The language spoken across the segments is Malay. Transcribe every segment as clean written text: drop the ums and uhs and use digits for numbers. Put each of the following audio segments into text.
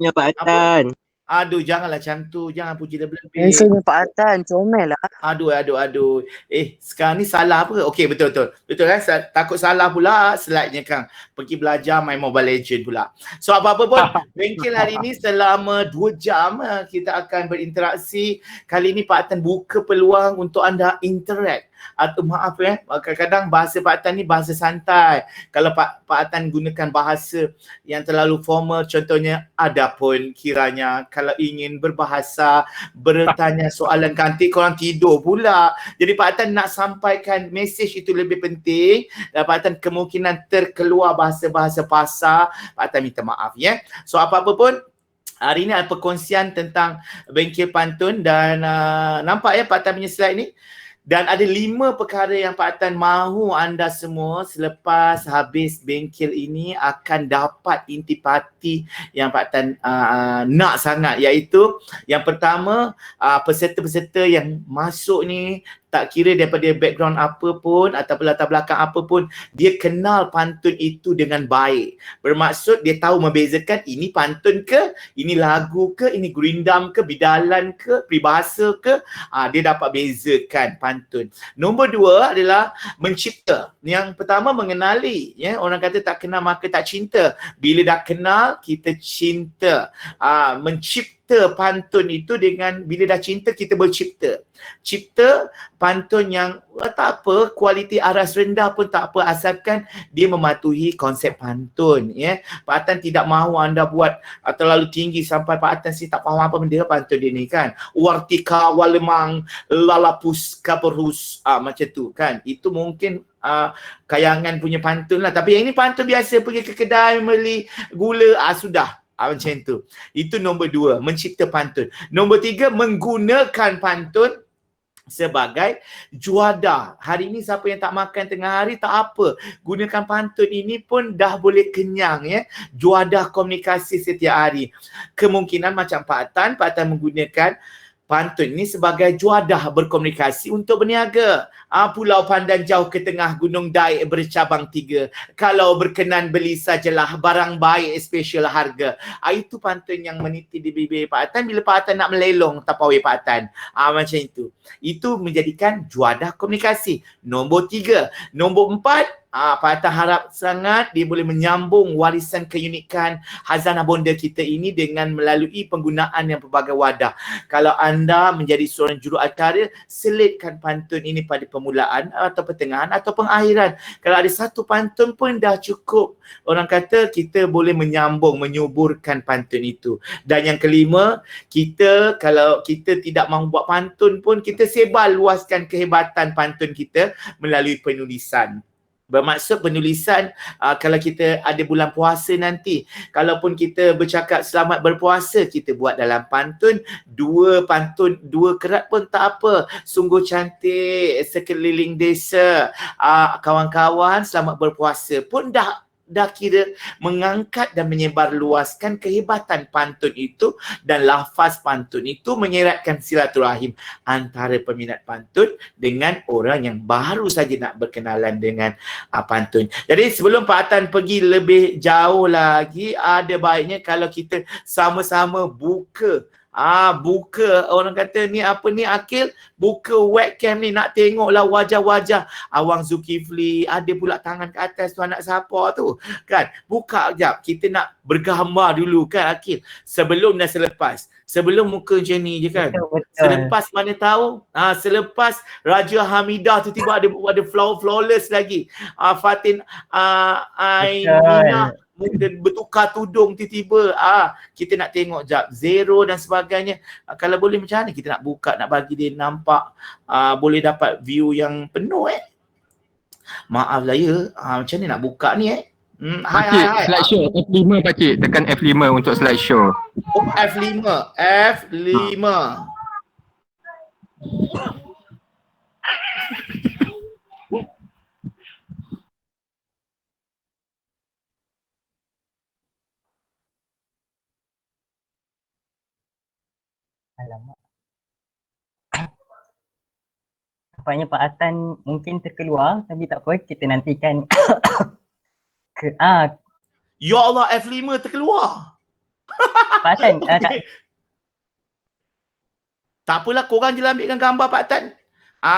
Ya Pak Apa? Atan. Aduh, janganlah macam tu. Jangan puji lebih-lebih. Biasanya Pak Atan, comel lah. Aduh. Sekarang ni salah apa? Okey, betul. Betul kan? Takut salah pula slide-nya kan. Pergi belajar main Mobile Legend pula. So, apa-apa pun, bengkel hari ni selama 2 jam kita akan berinteraksi. Kali ni Pak Atan buka peluang untuk anda interact. Atau maaf kadang-kadang bahasa Pak Atan ni bahasa santai. Kalau Pak Atan gunakan bahasa yang terlalu formal, contohnya adapun kiranya kalau ingin berbahasa, bertanya soalan kantik, korang tidur pula. Jadi Pak Atan nak sampaikan mesej itu lebih penting. Dan Pak Atan kemungkinan terkeluar bahasa-bahasa pasar, Pak Atan minta maaf ya. So apa-apa pun, hari ni ada perkongsian tentang bengkel pantun dan nampak ya Pak Atan punya slide ni. Dan ada 5 perkara yang Pak Atan mahu anda semua selepas habis bengkel ini akan dapat intipati yang Pak Atan nak sangat, iaitu yang pertama, peserta-peserta yang masuk ni tak kira daripada background apa pun ataupun latar belakang apa pun, dia kenal pantun itu dengan baik. Bermaksud dia tahu membezakan ini pantun ke, ini lagu ke, ini gurindam ke, bidalan ke, peribahasa ke, dia dapat bezakan pantun. Nombor 2 adalah mencipta. Yang pertama mengenali, ya, orang kata tak kenal maka tak cinta. Bila dah kenal kita cinta. Mencipta pantun itu dengan bila dah cinta kita bercipta. Cipta pantun yang tak apa, kualiti aras rendah pun tak apa, asalkan dia mematuhi konsep pantun, ya. Pak Atan tidak mahu anda buat terlalu tinggi sampai Pak Atan sih tak faham apa benda pantun dia ni kan. Wartika walemang lalapus kaperus, macam tu kan. Itu mungkin kayangan punya pantun lah. Tapi yang ini pantun biasa, pergi ke kedai beli gula, sudah. Macam tu. Itu nombor 2, mencipta pantun. Nombor 3, menggunakan pantun sebagai juadah. Hari ni siapa yang tak makan tengah hari tak apa. Gunakan pantun ini pun dah boleh kenyang, ya. Juadah komunikasi setiap hari. Kemungkinan macam Pak Atan menggunakan pantun ini sebagai juadah berkomunikasi untuk berniaga. Pulau Pandan jauh ke tengah gunung Daik bercabang 3. Kalau berkenan beli sajalah barang baik special harga. Itu pantun yang meniti di bibir Pak Atan bila Pak Atan nak melelong tapawai Pak Atan. Macam itu. Itu menjadikan juadah komunikasi. Nombor 3. Nombor 4, Pak Atan harap sangat dia boleh menyambung warisan keunikan Khazanah Bonda kita ini dengan melalui penggunaan yang pelbagai wadah. Kalau anda menjadi seorang juruacara, selitkan pantun ini pada permulaan atau pertengahan atau pengakhiran. Kalau ada satu pantun pun dah cukup. Orang kata kita boleh menyambung, menyuburkan pantun itu. Dan yang kelima, kalau kita tidak mahu buat pantun pun, kita sebar luaskan kehebatan pantun kita melalui penulisan. Bermaksud penulisan, kalau kita ada bulan puasa nanti, kalaupun kita bercakap selamat berpuasa, kita buat dalam pantun, 2 kerat pun tak apa. Sungguh cantik sekeliling desa, kawan-kawan selamat berpuasa pun dah kira mengangkat dan menyebar luaskan kehebatan pantun itu, dan lafaz pantun itu menyeratkan silaturahim antara peminat pantun dengan orang yang baru saja nak berkenalan dengan pantun. Jadi sebelum Pak Atan pergi lebih jauh lagi, ada baiknya kalau kita sama-sama buka orang kata ni apa ni Akil, buka webcam ni, nak tengoklah wajah-wajah Awang Zulkifli, ada pula tangan ke atas tu anak siapa tu kan. Buka sekejap, kita nak bergambar dulu kan Akil, sebelum dan selepas. Sebelum muka macam ni je kan. Betul. Selepas mana tahu, selepas Raja Hamidah tu tiba ada flawless lagi. Fatin Ainina bertukar tudung tiba-tiba. Kita nak tengok jap zero dan sebagainya. Kalau boleh macam mana kita nak buka, nak bagi dia nampak boleh dapat view yang penuh Maaf lah ya. Macam mana nak buka ni Hai. Slideshow F5 pakcik, tekan F5 untuk slideshow. F5. Alamak. Nampaknya Pak Atan mungkin terkeluar, tapi tak apa, kita nantikan Ya Allah, F5 terkeluar. Pak Atan, Tak apalah, korang je lah ambilkan gambar Pak Tan.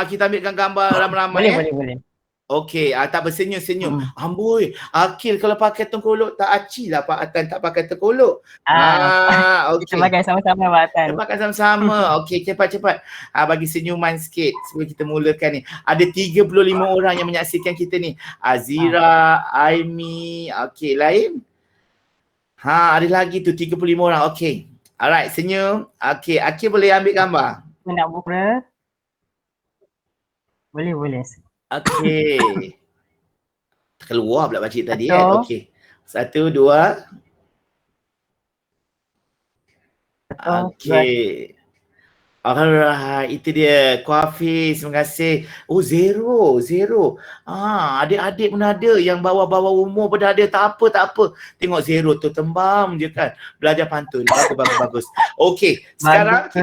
Kita ambilkan gambar ramai-ramai boleh. Okey, tak bersenyum-senyum. Hmm. Amboi, Akil kalau pakai tengkolok tak aci lah Pak Atan tak pakai tengkolok. Kita Okey. pakai sama-sama Pak Atan. Kita pakai sama-sama. Okey, cepat-cepat. Bagi senyuman sikit sebelum kita mulakan ni. Ada 35 orang yang menyaksikan kita ni. Azira, Aimi, okey, lain. Ada lagi tu 35 orang. Okey. Alright, senyum. Okey, Akil boleh ambil gambar? Nak buka? Boleh. Okey. Keluar pula pakcik tadi Satu. Okey. 1, 2. Okey. Alright, itu dia. Kuafiz, terima kasih. Oh, zero. Adik-adik pun ada. Yang bawa-bawa umur pun ada. Tak apa. Tengok zero tu tembam je kan. Belajar pantun. Bagus. Okey, sekarang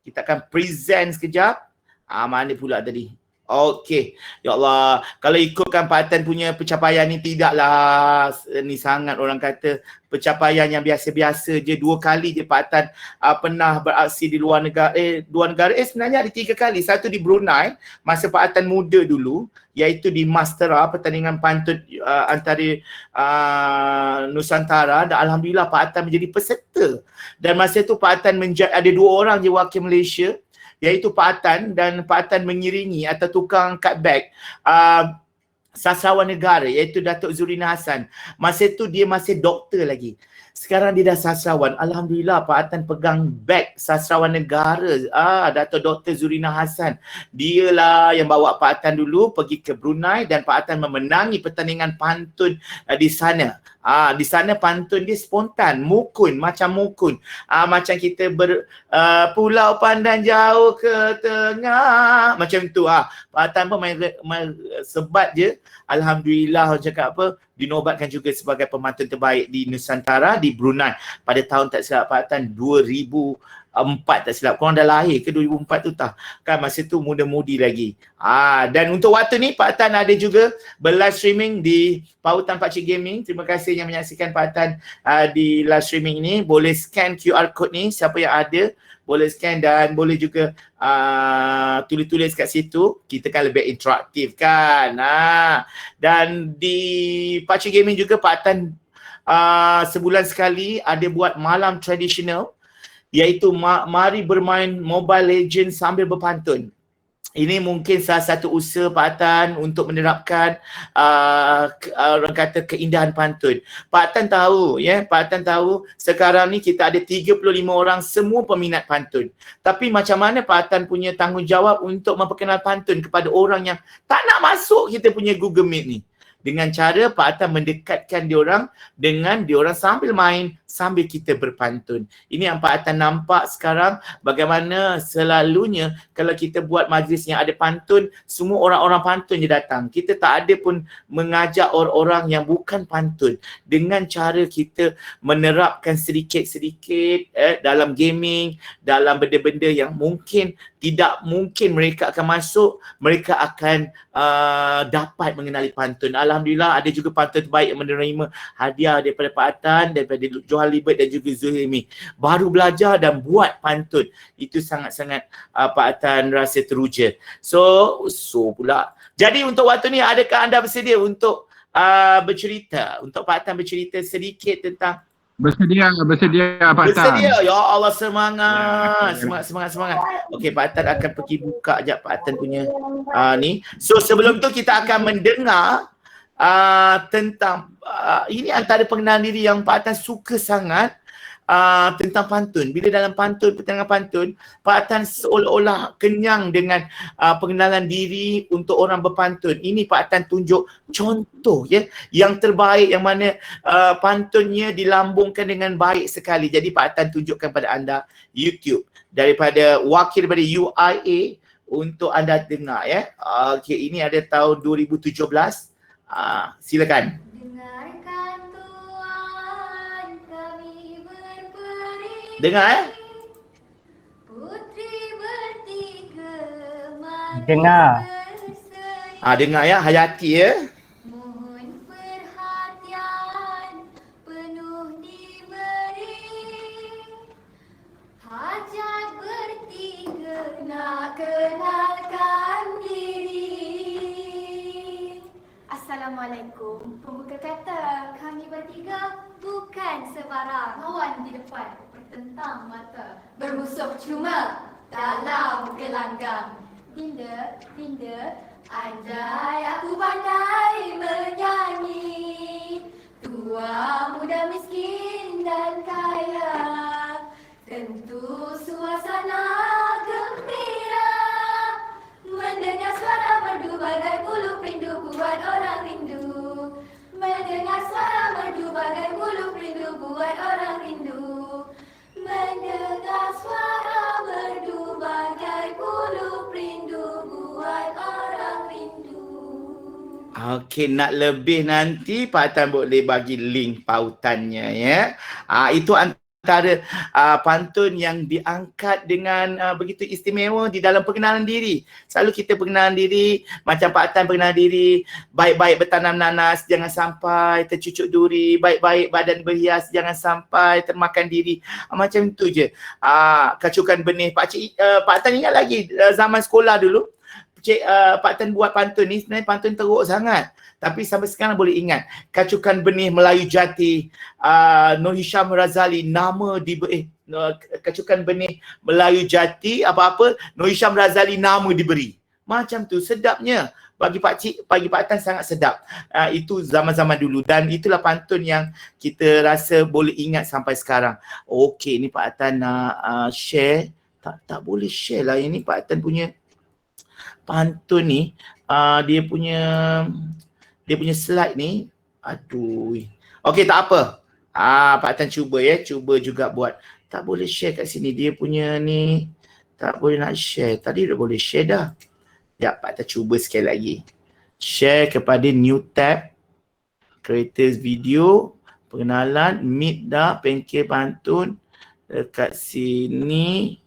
kita akan present sekejap. Mana pula tadi? Okey. Ya Allah, kalau ikutkan Pak Atan punya pencapaian ni tidaklah ni sangat orang kata pencapaian yang biasa-biasa je. 2 kali je Pak Atan pernah beraksi di luar negara. Sebenarnya ada 3 kali. Satu di Brunei masa Pak Atan muda dulu, iaitu di Mastera, pertandingan pantun antara Nusantara, dan alhamdulillah Pak Atan menjadi peserta. Dan masa tu Pak Atan ada 2 orang je wakil Malaysia, iaitu Pak Atan, dan Pak Atan mengiringi atau tukang cutback sastrawan negara, iaitu Datuk Zurina Hassan. Masa tu dia masih doktor lagi. Sekarang dia dah sastrawan. Alhamdulillah Pak Atan pegang beg sastrawan negara. Datuk Dr. Zurina Hassan. Dialah yang bawa Pak Atan dulu pergi ke Brunei, dan Pak Atan memenangi pertandingan pantun di sana. Di sana pantun dia spontan, macam mukun. Macam kita pulau pandang jauh ke tengah, macam tu. Pak Atan pun main sebat je. Alhamdulillah, orang cakap apa, dinobatkan juga sebagai pemantun terbaik di Nusantara di Brunei pada tahun tak silap Pak Atan 2004 tak silap. Korang dah lahir ke 2004 tu tak? Kan masa tu muda-mudi lagi. Dan untuk waktu ni Pak Atan ada juga live streaming di Pautan Pakcik Gaming. Terima kasih yang menyaksikan Pak Atan di live streaming ni. Boleh scan QR code ni, siapa yang ada boleh scan, dan boleh juga tulis-tulis kat situ. Kita kan lebih interaktif kan. Dan di Pakcik Gaming juga Pak Atan sebulan sekali ada buat malam tradisional, iaitu mari bermain Mobile Legends sambil berpantun. Ini mungkin salah satu usaha Pak Atan untuk menerapkan orang kata keindahan pantun. Pak Atan tahu Pak Atan tahu sekarang ni kita ada 35 orang semua peminat pantun. Tapi macam mana Pak Atan punya tanggungjawab untuk memperkenal pantun kepada orang yang tak nak masuk kita punya Google Meet ni? Dengan cara Pak Atan mendekatkan diorang dengan diorang sambil main, sambil kita berpantun. Ini yang Pak Atan nampak sekarang, bagaimana selalunya kalau kita buat majlis yang ada pantun, semua orang-orang pantun je datang. Kita tak ada pun mengajak orang-orang yang bukan pantun. Dengan cara kita menerapkan sedikit-sedikit dalam gaming, dalam benda-benda yang mungkin tidak mungkin mereka akan masuk, mereka akan dapat mengenali pantun. Alhamdulillah ada juga pantun terbaik yang menerima hadiah daripada Pak Atan, daripada Johan Libet dan juga Zulhimi. Baru belajar dan buat pantun. Itu sangat-sangat Pak Atan rasa teruja. So pula. Jadi untuk waktu ni, adakah anda bersedia untuk bercerita? Untuk Pak Atan bercerita sedikit tentang Bersedia Pak Atan. Bersedia. Ya Allah, semangat. Okey, Pak Atan akan pergi buka sekejap Pak Atan punya ni. So sebelum tu kita akan mendengar tentang ini antara pengenalan diri yang Pak Atan suka sangat, tentang pantun. Bila dalam pertandingan pantun, Pak Atan seolah-olah kenyang dengan pengenalan diri untuk orang berpantun. Ini Pak Atan tunjuk contoh yang terbaik, yang mana pantunnya dilambungkan dengan baik sekali. Jadi Pak Atan tunjukkan pada anda YouTube daripada wakil daripada UIA untuk anda dengar Okey, ini ada tahun 2017. Silakan. Dengar Putri bertiga Dengar. Dengar Hayati Mohon perhatian penuh diberi. Assalamualaikum. Pembuka kata, kami bertiga bukan sebarang lawan di depan, bertentang mata, bermusuh cuma dalam gelanggang. Dinda, andai aku pandai menyanyi, tua, muda, miskin dan kaya, tentu suasana gembira. Mendengar suara merdu bagai bulu rindu buat orang rindu. Mendengar suara merdu bagai bulu rindu buat orang rindu. Mendengar suara merdu bagai bulu rindu buat orang rindu. Okey, nak lebih nanti Pak Atan boleh bagi link pautannya ya. Itu antara pantun yang diangkat dengan begitu istimewa di dalam pengenalan diri. Selalu kita pengenalan diri, macam Pak Atan pengenalan diri, baik-baik bertanam nanas, jangan sampai tercucuk duri, baik-baik badan berhias, jangan sampai termakan diri. Macam tu je. Kacukan benih. Pak Atan ingat lagi zaman sekolah dulu, Pak Tan buat pantun ni sebenarnya pantun teruk sangat. Tapi sampai sekarang boleh ingat. Kacukan benih Melayu Jati, Nur Hisham Razali, nama kacukan benih Melayu Jati, apa-apa, Nur Hisham Razali nama diberi. Macam tu, sedapnya. Bagi Pak Tan sangat sedap. Itu zaman-zaman dulu dan itulah pantun yang kita rasa boleh ingat sampai sekarang. Okey, ni Pak Tan nak share. Tak boleh share lah. Ini Pak Tan punya pantun ni, dia punya slide ni, aduh. Okey, tak apa. Pak Tan cuba ya, cuba juga buat. Tak boleh share kat sini, dia punya ni tak boleh nak share. Tadi dah boleh share dah. Ya, Pak Tan cuba sekali lagi. Share kepada new tab, creators video, pengenalan, meet dah, pengkir pantun dekat sini.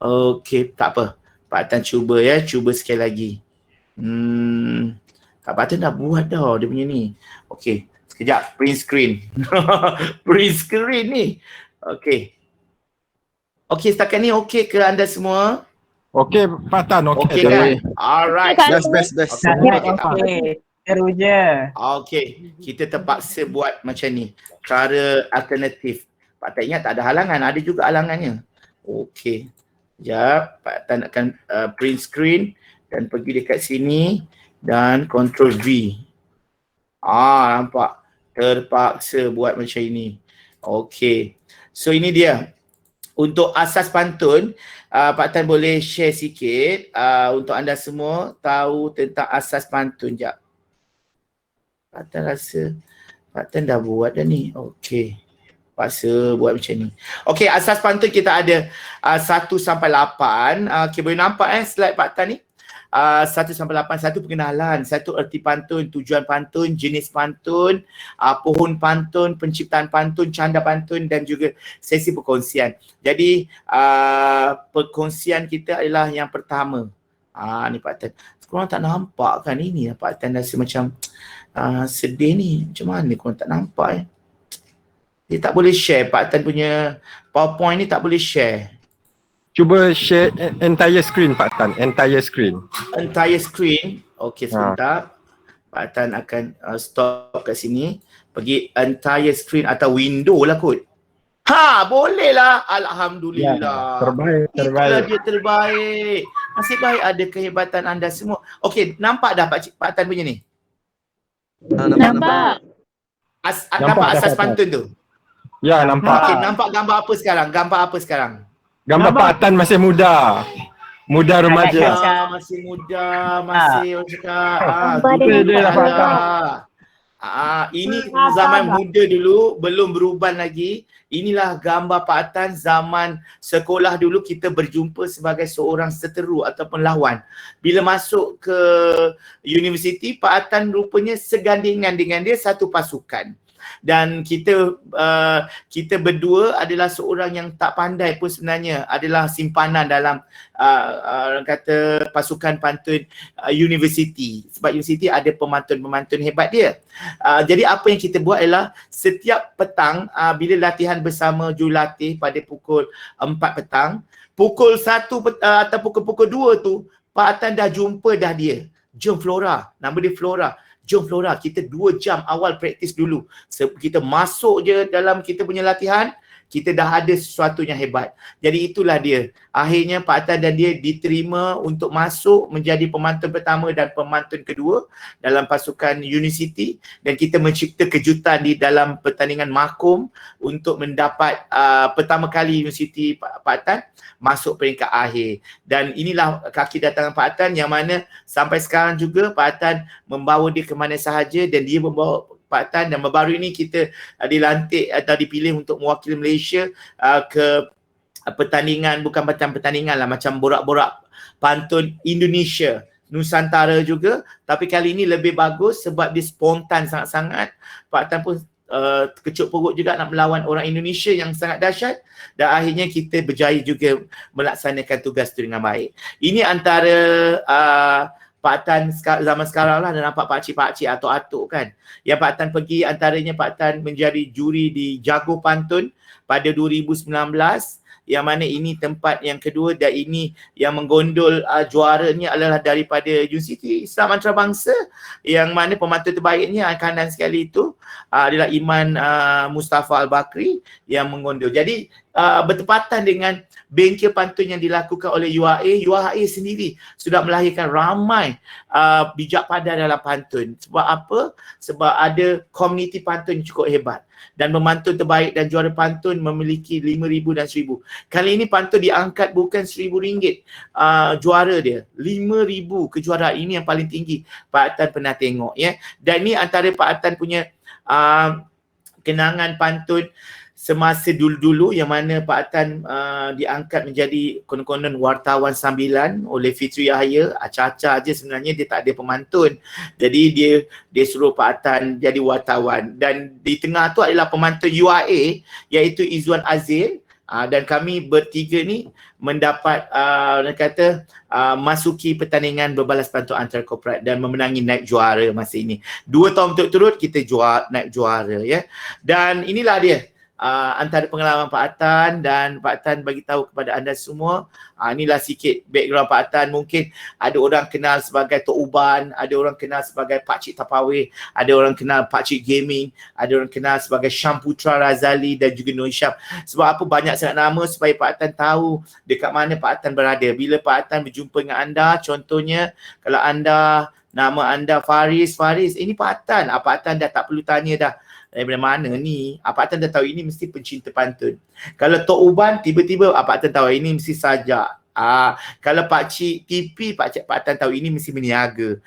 Okey, tak apa. Pak Tan cuba ya, cuba sekali lagi. Pak Tan dah buat dah dia punya ni. Okey, sekejap, print screen. Print screen ni. Okey. Okey, setakat ni okey ke anda semua? Okey Pak Tan, okey. Okey kan? Alright. Best. Okey. Seru je. Okey, kita terpaksa buat macam ni. Cara alternatif. Pak Tan ingat tak ada halangan, ada juga halangannya. Okey. Sekejap, Pak Tan akan print screen dan pergi dekat sini dan Ctrl V. Nampak? Terpaksa buat macam ini. Okey. So ini dia. Untuk asas pantun, Pak Tan boleh share sikit untuk anda semua tahu tentang asas pantun. Sekejap. Pak Tan rasa Pak Tan dah buat dah ni. Okey. Paksa buat macam ni. Okey, asas pantun kita ada 1 sampai 8. Okey, boleh nampak slide Pak Tan ni. 1 sampai 8, satu pengenalan, satu erti pantun, tujuan pantun, jenis pantun, pohon pantun, penciptaan pantun, canda pantun dan juga sesi perkongsian. Jadi perkongsian kita adalah yang pertama. Ni Pak Tan. Korang tak nampak kan ini Pak Tan rasa macam sedih ni. Macam mana korang tak nampak Dia tak boleh share. Pak Tan punya PowerPoint ni tak boleh share. Cuba share entire screen Pak Tan, entire screen. Entire screen. Okey, sebentar. Pak Tan akan stop kat sini. Pergi entire screen atau window lah kot. Boleh lah. Alhamdulillah. Terbaik. Itulah dia terbaik. Nasib baik ada kehebatan anda semua. Okey, nampak dah Pak Tan punya ni? Nampak. Nampak asas pantun tu? Ya, nampak. Okey, nampak gambar apa sekarang? Gambar Pak Tan masih muda. Muda remaja. Masih muda, masih orang cakap. Dia dah Pak Tan. Ini zaman muda dulu, belum beruban lagi. Inilah gambar Pak Tan zaman sekolah dulu, kita berjumpa sebagai seorang seteru ataupun lawan. Bila masuk ke universiti, Pak Tan rupanya segandingan dengan dia satu pasukan. Dan kita berdua adalah seorang yang tak pandai pun sebenarnya, adalah simpanan dalam orang kata pasukan pantun universiti. Sebab universiti ada pemantun-pemantun hebat dia. Jadi apa yang kita buat adalah setiap petang bila latihan bersama jurulatih pada pukul 4 petang, pukul 1 atau pukul 2 tu Pak Tan dah jumpa dah dia. Jom Flora, nama dia Flora. jom Flora, kita 2 jam awal praktis dulu. Kita masuk je dalam kita punya latihan, kita dah ada sesuatu yang hebat. Jadi itulah dia. Akhirnya Pak Atan dan dia diterima untuk masuk menjadi pemantun pertama dan pemantun kedua dalam pasukan Unicity, dan kita mencipta kejutan di dalam pertandingan makum untuk mendapat pertama kali Unicity Pak Atan masuk peringkat akhir. Dan inilah kaki datangan Pak Atan yang mana sampai sekarang juga Pak Atan membawa dia ke mana sahaja, dan dia membawa Pak Tan, dan baru ini kita dilantik atau dipilih untuk mewakili Malaysia ke pertandingan, bukan pertandingan lah, macam borak-borak pantun Indonesia, Nusantara juga, tapi kali ini lebih bagus sebab dia spontan sangat-sangat. Pak Tan pun kecut perut juga nak melawan orang Indonesia yang sangat dahsyat, dan akhirnya kita berjaya juga melaksanakan tugas itu dengan baik. Ini antara Pak Tan zaman sekarang lah, dan nampak pakcik-pakcik atuk-atuk kan. Yang Pak Tan pergi, antaranya Pak Tan menjadi juri di Jago Pantun pada 2019, yang mana ini tempat yang kedua, dan ini yang menggondol juaranya adalah daripada Unicity Islam Antarabangsa, yang mana pemantun terbaiknya kanan sekali itu adalah Iman Mustafa Al-Bakri yang menggondol. Jadi bertepatan dengan bengkel pantun yang dilakukan oleh UIA sendiri sudah melahirkan ramai bijak pada dalam pantun. Sebab apa? Sebab ada komuniti pantun cukup hebat, dan pemantun terbaik dan juara pantun memiliki 5,000 dan 1,000. Kali ini pantun diangkat bukan RM1,000 juara dia, 5,000 kejuaraan. Ini yang paling tinggi Pak Atan pernah tengok ya. Dan ini antara Pak Atan punya kenangan pantun semasa dulu-dulu, yang mana Pak Atan diangkat menjadi konon-konon wartawan sambilan oleh Fitri Yahya. Acah-acah aja sebenarnya, dia tak ada pemantun. Jadi dia suruh Pak Atan jadi wartawan, dan di tengah tu adalah pemantun UIA iaitu Izzuan Azil. Dan kami bertiga ni mendapat masuki pertandingan berbalas pantun antar korporat dan memenangi naik juara masa ini. 2 tahun berturut-turut kita naik juara ya. Dan inilah dia antara pengalaman Pak Atan, dan Pak Atan bagi tahu kepada anda semua. Inilah sikit background Pak Atan. Mungkin ada orang kenal sebagai Tok Uban, ada orang kenal sebagai Pakcik Tapawih, ada orang kenal Pakcik Gaming, ada orang kenal sebagai Syam Putra Razali dan juga Nur Syam. Sebab apa? Banyak sangat nama supaya Pak Atan tahu dekat mana Pak Atan berada. Bila Pak Atan berjumpa dengan anda, contohnya kalau nama anda Faris, ini Pak Atan. Pak Atan dah tak perlu tanya dah daripada mana ni. Pak Atan dah tahu ini mesti pencinta pantun. Kalau Tok Uban, tiba-tiba Pak Atan tahu ini mesti sajak. Kalau Pakcik TV, Pak Atan tahu ini mesti meniaga.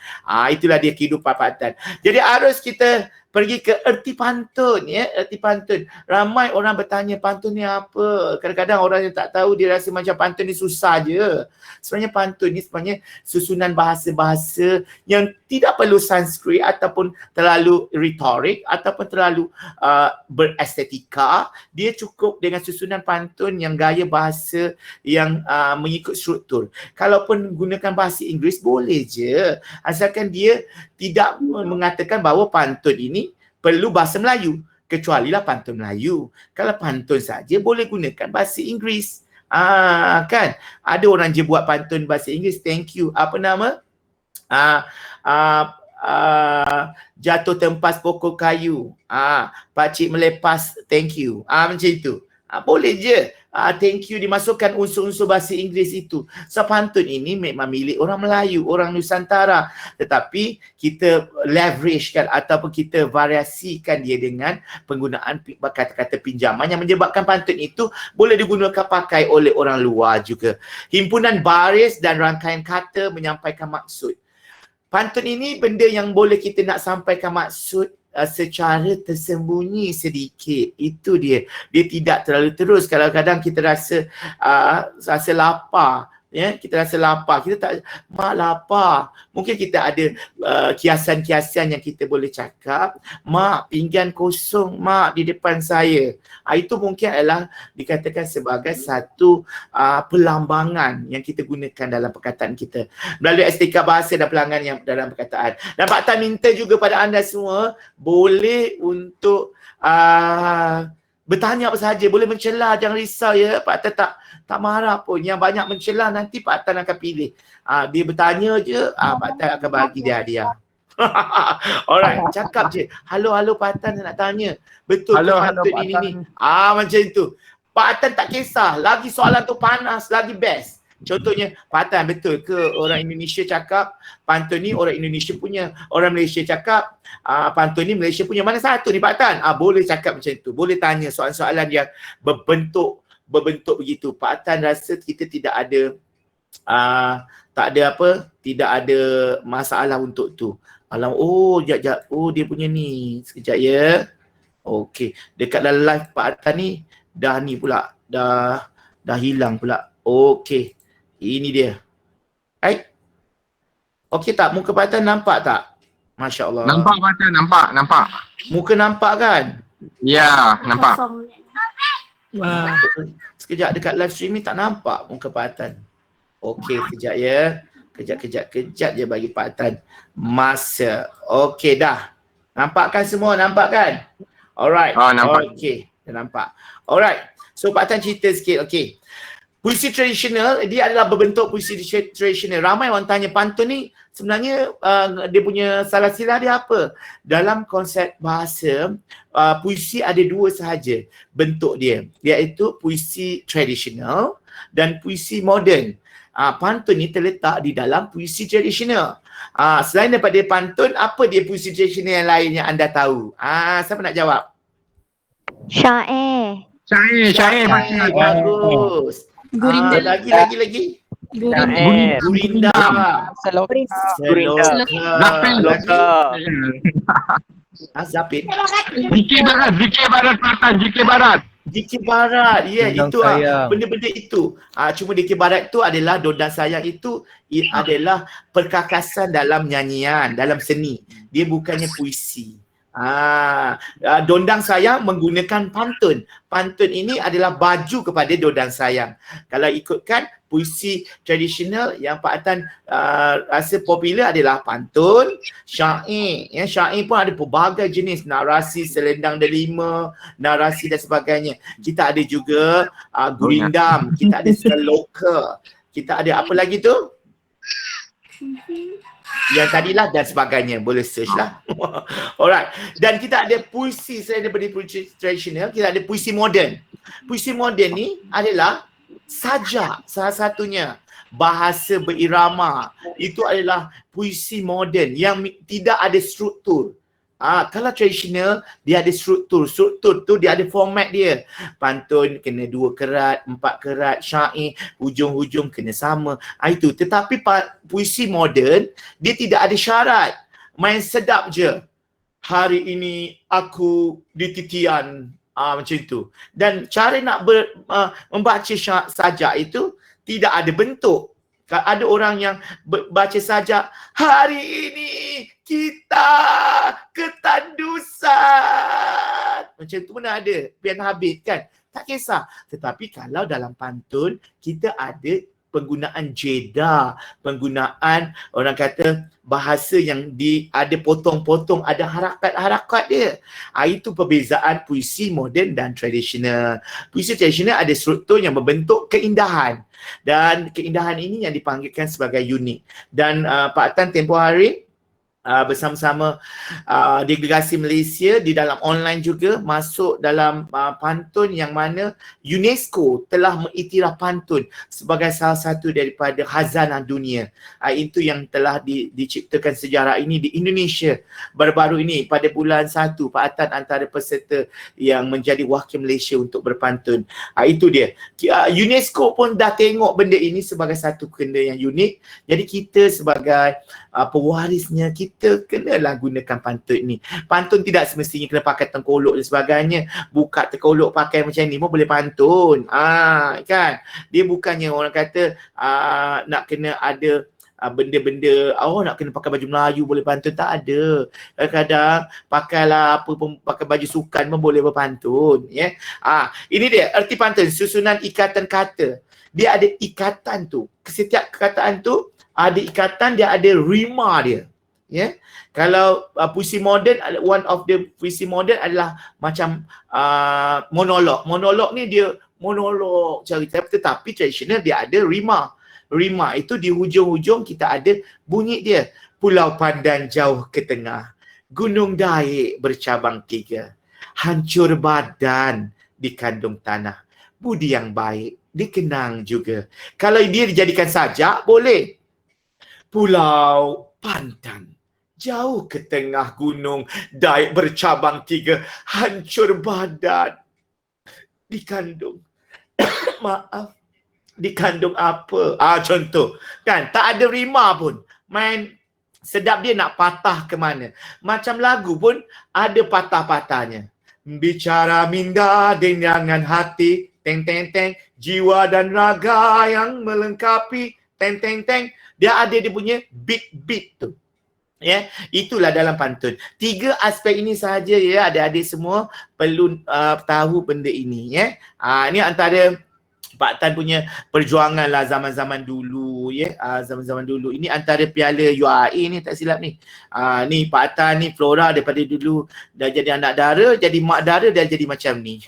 Itulah dia kehidupan Pak Atan. Jadi harus kita pergi ke erti pantun ya, erti pantun. Ramai orang bertanya pantun ni apa. Kadang-kadang orang yang tak tahu dia rasa macam pantun ni susah je. Sebenarnya pantun ni sebenarnya susunan bahasa-bahasa yang tidak perlu Sanskrit ataupun terlalu retorik ataupun terlalu berestetika. Dia cukup dengan susunan pantun yang gaya bahasa yang mengikut struktur. Kalaupun gunakan bahasa Inggeris boleh je, asalkan dia tidak mengatakan bahawa pantun ini perlu bahasa Melayu, kecualilah pantun Melayu. Kalau pantun saja boleh gunakan bahasa Inggeris. Kan ada orang je buat pantun bahasa Inggeris, thank you, apa nama, jatuh tempas pokok kayu, pakcik melepas, thank you, macam itu. Boleh je. Thank you dimasukkan unsur-unsur bahasa Inggeris itu. So pantun ini memang milik orang Melayu, orang Nusantara. Tetapi kita leveragekan ataupun kita variasikan dia dengan penggunaan kata-kata pinjaman yang menyebabkan pantun itu boleh digunakan pakai oleh orang luar juga. Himpunan baris dan rangkaian kata menyampaikan maksud. Pantun ini benda yang boleh kita nak sampaikan maksud secara tersembunyi sedikit. Itu dia. Dia tidak terlalu terus. Kadang-kadang kita rasa lapar. Ya, kita rasa lapar. Kita tak, mak lapar. Mungkin kita ada kiasan-kiasan yang kita boleh cakap. Mak, pinggan kosong mak di depan saya. Itu mungkin adalah dikatakan sebagai satu perlambangan yang kita gunakan dalam perkataan kita. Melalui estetika bahasa dan pelangan yang dalam perkataan. Dan Pak Tan minta juga pada anda semua boleh untuk bertanya apa sahaja, boleh mencela, jangan risau ya. Pak Tan tak marah pun. Yang banyak mencela nanti Pak Tan akan pilih. Dia bertanya je, Pak Tan akan bagi dia hadiah. Alright, cakap je. Halo Pak Atan nak tanya. Betul ke Halo, pantun Pak ini Atan. ni? Macam tu. Pak Atan tak kisah. Lagi soalan tu panas, lagi best. Contohnya, Pak Atan, betul ke orang Indonesia cakap pantun ni orang Indonesia punya, orang Malaysia cakap pantun ni Malaysia punya. Mana satu ni Pak Atan? Boleh cakap macam tu. Boleh tanya soalan-soalan yang berbentuk begitu. Pak Atan rasa kita tidak ada tidak ada masalah untuk tu. Jap. Dia punya ni. Sekejap ya. Okey, dekat dalam live Pak Atan ni dah ni pula, dah hilang pula. Okey. Ini dia. Right? Okey tak? Muka Pak Atan nampak tak? Masya-Allah. Nampak Pak Atan, nampak. Muka nampak kan? Ya, nampak. Wah. Sekejap dekat live stream ni tak nampak muka Pak Atan. Okey, sekejap ya. Kejap je bagi Pak Atan masa. Okey dah. Nampak kan semua? Nampak kan? Alright. Nampak. Okey, dah nampak. Alright. So Pak Atan cerita sikit. Okey. Puisi tradisional, dia adalah berbentuk puisi tradisional. Ramai orang tanya pantun ni sebenarnya dia punya salah silah dia apa? Dalam konsep bahasa, puisi ada dua sahaja bentuk dia, iaitu puisi tradisional dan puisi moden. Pantun ni terletak di dalam puisi tradisional. Selain daripada pantun, apa dia puisi tradisional yang lain yang anda tahu? Siapa nak jawab? Syair. Syair Pak Atan. Bagus. Gurinda. Lagi. Gurinda. Seloka. Zapit. Zikir Barat Pak Atan, Zikir Barat. Dikir Barat, Dondang itu sayang. benda-benda itu. Cuma Dikir Barat itu adalah dondang sayang itu adalah perkakasan dalam nyanyian, dalam seni. Dia bukannya puisi. Dondang sayang menggunakan pantun. Pantun ini adalah baju kepada dondang sayang. Kalau ikutkan puisi tradisional yang Pak Atan rasa popular adalah pantun, syair. Syair pun ada pelbagai jenis, narasi selendang delima, narasi dan sebagainya. Kita ada juga gurindam, kita ada seloka, kita ada apa lagi tu? Yang tadilah dan sebagainya, boleh search lah. Alright, dan kita ada puisi selain daripada puisi tradisional, kita ada puisi moden. Puisi moden ni adalah sajak salah satunya, bahasa berirama. Itu adalah puisi moden yang tidak ada struktur. Kalau tradisional dia ada struktur. Struktur tu dia ada format dia. Pantun kena 2 kerat, 4 kerat, syair hujung-hujung kena sama. Itu. Tetapi puisi moden dia tidak ada syarat. Main sedap je. Hari ini aku di titian. Macam itu. Dan cara nak membaca sajak itu tidak ada bentuk. Ada orang yang baca sajak, hari ini kita ketandusan. Macam tu mana ada. Pian habis kan. Tak kisah. Tetapi kalau dalam pantun, kita ada penggunaan jeda, penggunaan orang kata bahasa yang ada potong-potong, ada harakat-harakat dia. Itu perbezaan puisi moden dan tradisional. Puisi tradisional ada struktur yang membentuk keindahan. Dan keindahan ini yang dipanggilkan sebagai unik. Dan Pak Atan tempoh hari bersama-sama delegasi Malaysia di dalam online juga masuk dalam pantun yang mana UNESCO telah mengiktiraf pantun sebagai salah satu daripada khazanah dunia. Itu yang telah diciptakan sejarah ini di Indonesia baru-baru ini pada bulan 1. Pak Atan antara peserta yang menjadi wakil Malaysia untuk berpantun. Itu dia. UNESCO pun dah tengok benda ini sebagai satu benda yang unik. Jadi kita sebagai pewarisnya, kita kenalah gunakan pantun ni. Pantun tidak semestinya kena pakai tengkolok dan sebagainya. Buka tengkolok pakai macam ni pun boleh pantun. Kan? Dia bukannya orang kata nak kena ada benda-benda, nak kena pakai baju Melayu boleh pantun. Tak ada. Kadang-kadang pakailah pakai baju sukan pun boleh berpantun. Ini dia erti pantun, susunan ikatan kata. Dia ada ikatan tu. Setiap perkataan tu ada ikatan, dia ada rima dia. Kalau puisi moden, one of the puisi moden adalah macam monolog. Monolog ni dia monolog cerita, tetapi tradisional dia ada rima. Rima itu di hujung-hujung kita ada bunyi dia. Pulau Pandan jauh ke tengah, gunung Daik bercabang 3. Hancur badan dikandung tanah, budi yang baik dikenang juga. Kalau dia dijadikan sajak, boleh. Pulau Pandan jauh ke tengah, gunung Daik bercabang 3. Hancur badan dikandung maaf, dikandung apa? Contoh. Kan, tak ada rima pun. Main sedap dia nak patah ke mana. Macam lagu pun ada patah-patahnya. Bicara minda dengan hati, teng teng teng, jiwa dan raga yang melengkapi, teng teng teng. Dia ada dia punya beat tu. Ya, itulah dalam pantun. 3 aspek ini sahaja ya, adik-adik semua perlu tahu benda ini ya. Ini antara Pak Tan punya perjuangan lah zaman-zaman dulu ya. Zaman-zaman dulu. Ini antara piala URA ni tak silap ni. Ni Pak Tan ni Flora daripada dulu dah jadi anak dara, jadi mak dara, dah jadi macam ni.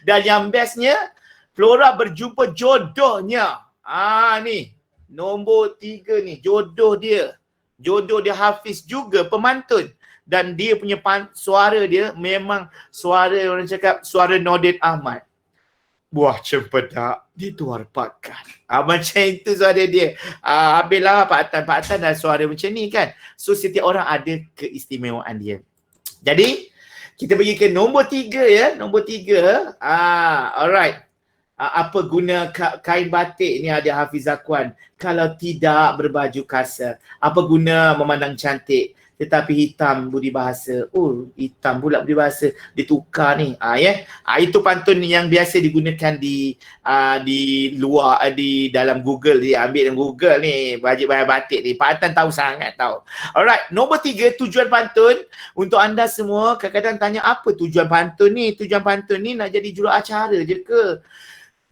Dan yang bestnya Flora berjumpa jodohnya. Ni nombor 3 ni jodoh dia. Jodoh dia Hafiz juga pemantun. Dan dia punya suara dia memang suara orang cakap suara Nordin Ahmad. Buah cempedak di luar pagar. Macam itu suara dia. Habislah Pak Tan dah suara macam ni kan. So setiap orang ada keistimewaan dia. Jadi kita pergi ke nombor 3 ya. Nombor 3. Alright. Apa guna kain batik ni ada Hafiz Zakwan kalau tidak berbaju kasar? Apa guna memandang cantik tetapi hitam budi bahasa? Hitam pula budi bahasa, ditukar ni. Itu pantun yang biasa digunakan di luar, di dalam Google. Dia ambil dalam Google ni, bajet batik ni. Pak Tan tahu sangat tahu. Alright, nombor 3, tujuan pantun. Untuk anda semua kadang-kadang tanya apa tujuan pantun ni? Tujuan pantun ni nak jadi juruacara je ke?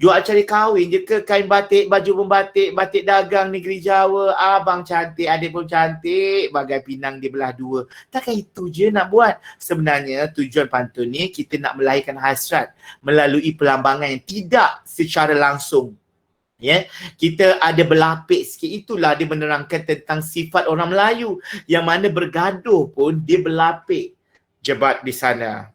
Juruacara kahwin je ke? Kain batik, baju pembatik, batik dagang negeri Jawa, abang cantik, adik pun cantik, bagai pinang di belah 2. Takkan itu je nak buat. Sebenarnya tujuan pantun ni kita nak melahirkan hasrat melalui pelambangan yang tidak secara langsung. Ya, kita ada berlapik sikit. Itulah dia menerangkan tentang sifat orang Melayu yang mana bergaduh pun dia berlapik. Jebat di sana.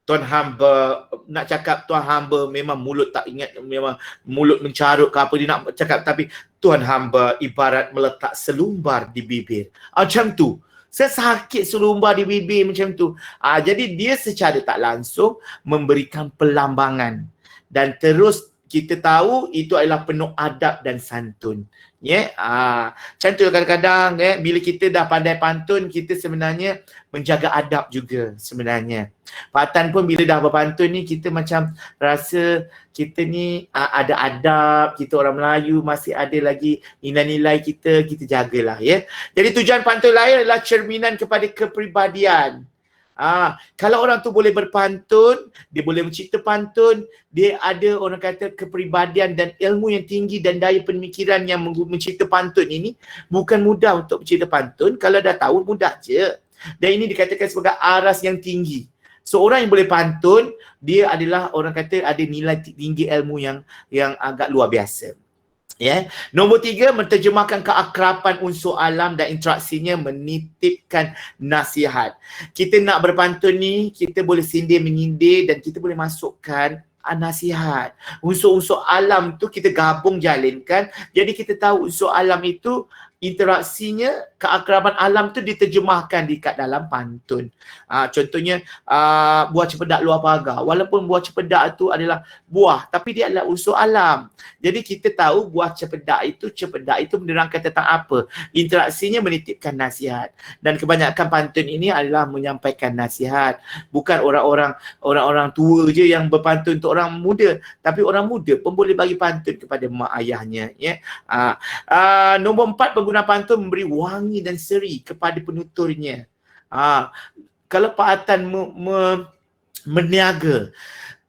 Tuan hamba, nak cakap tuan hamba memang mulut tak ingat, memang mulut mencarut ke apa dia nak cakap, tapi tuan hamba ibarat meletak selumbar di bibir. Macam tu. Saya sakit selumbar di bibir macam tu. Jadi dia secara tak langsung memberikan pelambangan. Dan terus kita tahu itu adalah penuh adab dan santun. Macam tu kadang-kadang bila kita dah pandai pantun, kita sebenarnya menjaga adab juga sebenarnya. Pak Tan pun bila dah berpantun ni, kita macam rasa kita ni ada adab, kita orang Melayu masih ada lagi nilai-nilai kita jagalah ya. Jadi tujuan pantun lain adalah cerminan kepada kepribadian. Kalau orang tu boleh berpantun, dia boleh mencipta pantun, dia ada orang kata kepribadian dan ilmu yang tinggi dan daya pemikiran yang mencipta pantun ini, bukan mudah untuk mencipta pantun. Kalau dah tahu mudah je. Dan ini dikatakan sebagai aras yang tinggi. Seorang yang boleh pantun, dia adalah orang kata ada nilai tinggi ilmu yang agak luar biasa. Nombor 3, menterjemahkan keakraban unsur alam dan interaksinya, menitipkan nasihat. Kita nak berpantun ni, kita boleh sindir menyindir dan kita boleh masukkan nasihat. Unsur-unsur alam tu kita gabung jalinkan. Jadi kita tahu unsur alam itu interaksinya, keakraban alam tu diterjemahkan dekat dalam pantun. Contohnya buah cempedak luar pagar. Walaupun buah cempedak tu adalah buah, tapi dia adalah unsur alam. Jadi kita tahu buah cempedak itu menerangkan tentang apa? Interaksinya menitipkan nasihat. Dan kebanyakan pantun ini adalah menyampaikan nasihat. Bukan orang-orang tua je yang berpantun untuk orang muda, tapi orang muda pun boleh bagi pantun kepada mak ayahnya. Nombor 4, pengguna pantun memberi wangi dan seri kepada penuturnya. Kalau Pak Tan meniaga,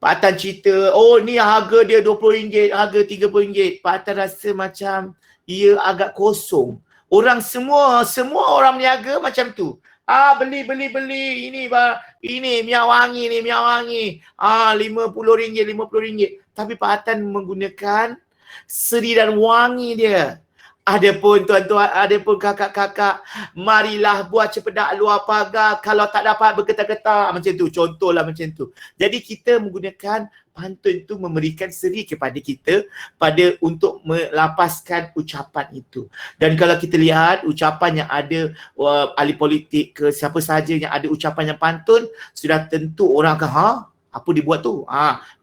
Pak Tan cerita, ni harga dia RM20, harga RM30. Pak Tan rasa macam ia agak kosong. Orang semua orang meniaga macam tu. Beli. Ini minyak wangi. RM50. Tapi Pak Tan menggunakan Seri dan wangi dia. Adapun tuan-tuan, adapun kakak-kakak, marilah buat cepedak luar pagar. Kalau tak dapat bergetar-getar macam tu. Contohlah macam tu. Jadi kita menggunakan pantun tu memberikan seri kepada kita untuk melapaskan ucapan itu. Dan kalau kita lihat ucapan yang ada ahli politik ke siapa sahaja yang ada ucapan yang pantun, sudah tentu orang akan apa dia buat tu?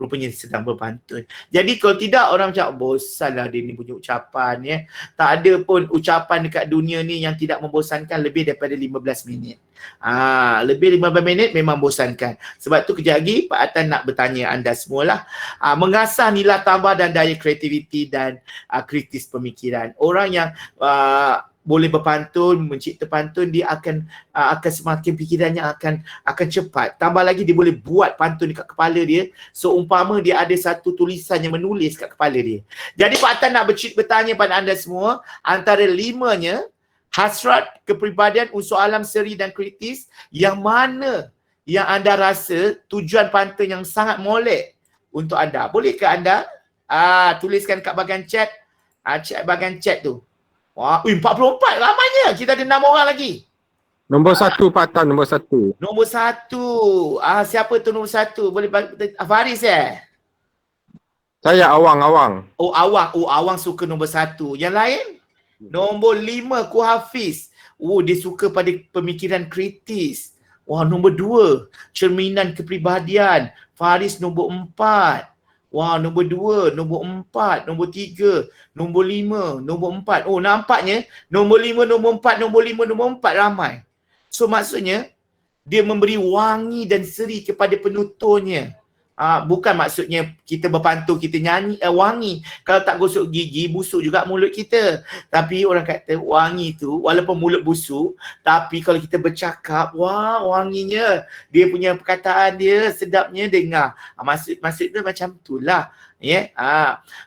Rupanya sedang berpantun. Jadi kalau tidak orang macam bosanlah dia ni punya ucapan ya. Tak ada pun ucapan dekat dunia ni yang tidak membosankan lebih daripada 15 minit. Lebih 15 minit memang bosankan. Sebab tu kejap lagi Pak Atan nak bertanya anda semualah. Mengasah nilai tambah dan daya kreativiti dan kritis pemikiran. Orang yang boleh berpantun, mencipta pantun, dia akan semakin fikirannya akan cepat. Tambah lagi dia boleh buat pantun dekat kepala dia. So umpama dia ada satu tulisan yang menulis kat kepala dia. Jadi Pak Atan nak bertanya pada anda semua, antara 5-nya, hasrat, kepribadian, unsur alam seri dan kritis, yang mana yang anda rasa tujuan pantun yang sangat molek untuk anda? Bolehkah anda tuliskan kat bahagian chat? Bahagian chat tu. Wah, 44 ramainya. Kita ada 6 orang lagi. Nombor 1 Pak Atan, nombor 1. Nombor 1. Siapa tu nombor 1? Boleh Faris Saya Awang. Oh, Awang suka nombor 1. Yang lain? Nombor 5 Ku Hafiz. Dia suka pada pemikiran kritis. Wah, nombor 2 cerminan kepribadian. Faris nombor 4. Wah, nombor 2, nombor 4, nombor 3, nombor 5, nombor 4. Oh, nampaknya nombor 5, nombor 4, nombor 5, nombor 4 ramai. So maksudnya dia memberi wangi dan seri kepada penuturnya. Bukan maksudnya kita berpantun, kita nyanyi wangi. Kalau tak gosok gigi, busuk juga mulut kita. Tapi orang kata wangi tu, walaupun mulut busuk, tapi kalau kita bercakap, wah wanginya. Dia punya perkataan dia, sedapnya dengar. Maksud tu macam tu lah.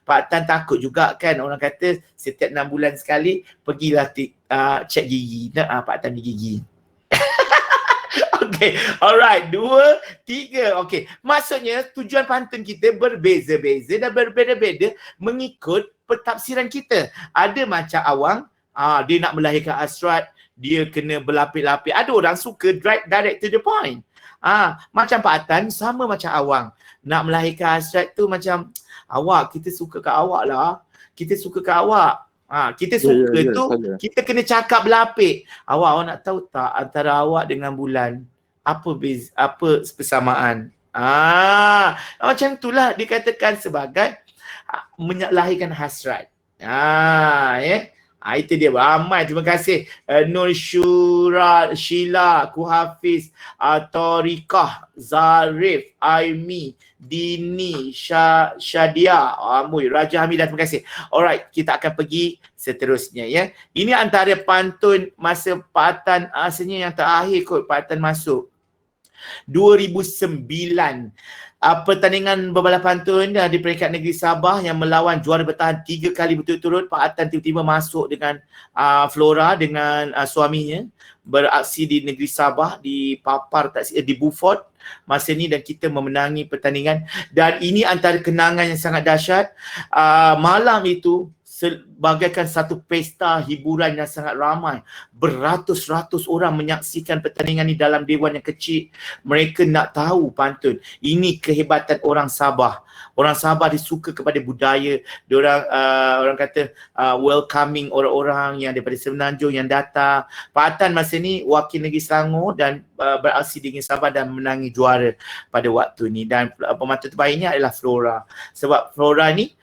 Pak Tan takut juga kan, orang kata setiap 6 bulan sekali, pergilah cek gigi. Pak Tan di gigi. Okay, alright, 2, 3, okay. Maksudnya tujuan pantun kita berbeza-beza dan berbeza-beza mengikut pentafsiran kita. Ada macam Awang, dia nak melahirkan hasrat, dia kena berlapis-lapis. Ada orang suka direct to the point. Macam Pak Atan, sama macam Awang. Nak melahirkan hasrat tu macam, awak, kita suka kat awak lah. Kita suka kat awak. Kita suka kita kena cakap berlapis. Awak nak tahu tak antara awak dengan bulan? Apa persamaan? Macam itulah dikatakan sebagai melahirkan hasrat. Itu dia. Ramai. Terima kasih. Nur Syura, Sheila, Ku Hafiz, Torikah, Zarif, Aimi, Dini, Syadia, Raja Hamidah, terima kasih. Alright, kita akan pergi seterusnya ya. Ini antara pantun masa Pak Atan, asalnya yang terakhir kot Pak Atan masuk. 2009. Pertandingan berbalap pantun di peringkat negeri Sabah yang melawan juara bertahan 3 kali berturut-turut. Pak Atan tiba-tiba masuk dengan Flora dengan suaminya beraksi di negeri Sabah di di Beaufort masa ni, dan kita memenangi pertandingan. Dan ini antara kenangan yang sangat dahsyat. Malam itu sebagaikan satu pesta hiburan yang sangat ramai. Beratus-ratus orang menyaksikan pertandingan ini dalam dewan yang kecil. Mereka nak tahu pantun. Ini kehebatan orang Sabah. Orang Sabah disuka kepada budaya. Diorang orang kata welcoming orang-orang yang daripada Semenanjung yang datang. Pak Atan masa ni wakil negeri Selangor dan beraksi di negeri Sabah dan menangi juara pada waktu ni. Dan pemantun terbaiknya adalah Flora. Sebab Flora ni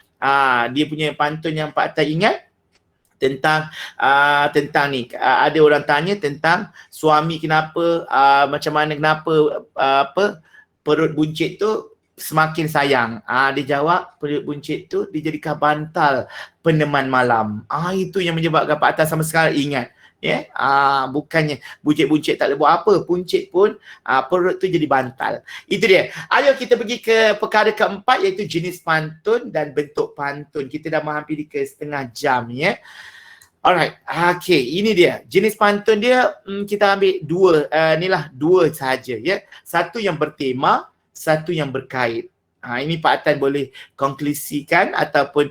dia punya pantun yang Pak Atan ingat tentang ni. Ada orang tanya tentang suami kenapa perut buncit tu semakin sayang. Dia jawab perut buncit tu dijadikan bantal peneman malam. Itu yang menyebabkan Pak Atan sama sekali ingat. Bukannya buncit-buncit tak boleh buat apa, buncit pun perut tu jadi bantal. Itu dia. Ayo kita pergi ke perkara keempat, iaitu jenis pantun dan bentuk pantun. Kita dah menghampiri ke setengah jam ya. Alright, okay, ini dia. Jenis pantun dia kita ambil dua sahaja ya. Satu yang bertema, satu yang berkait. Ini Pak Atan boleh konklusikan ataupun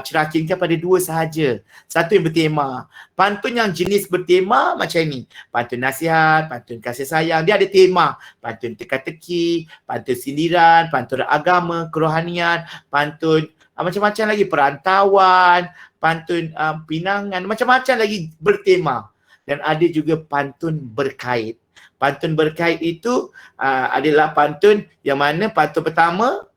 cerakinkan pada dua sahaja. Satu yang bertema. Pantun yang jenis bertema macam ni. Pantun nasihat, pantun kasih sayang. Dia ada tema. Pantun teka-teki, pantun sindiran, pantun agama, kerohanian, pantun macam-macam lagi. Perantauan, pantun pinangan, macam-macam lagi bertema. Dan ada juga pantun berkait. Pantun berkait itu adalah pantun yang mana pantun pertama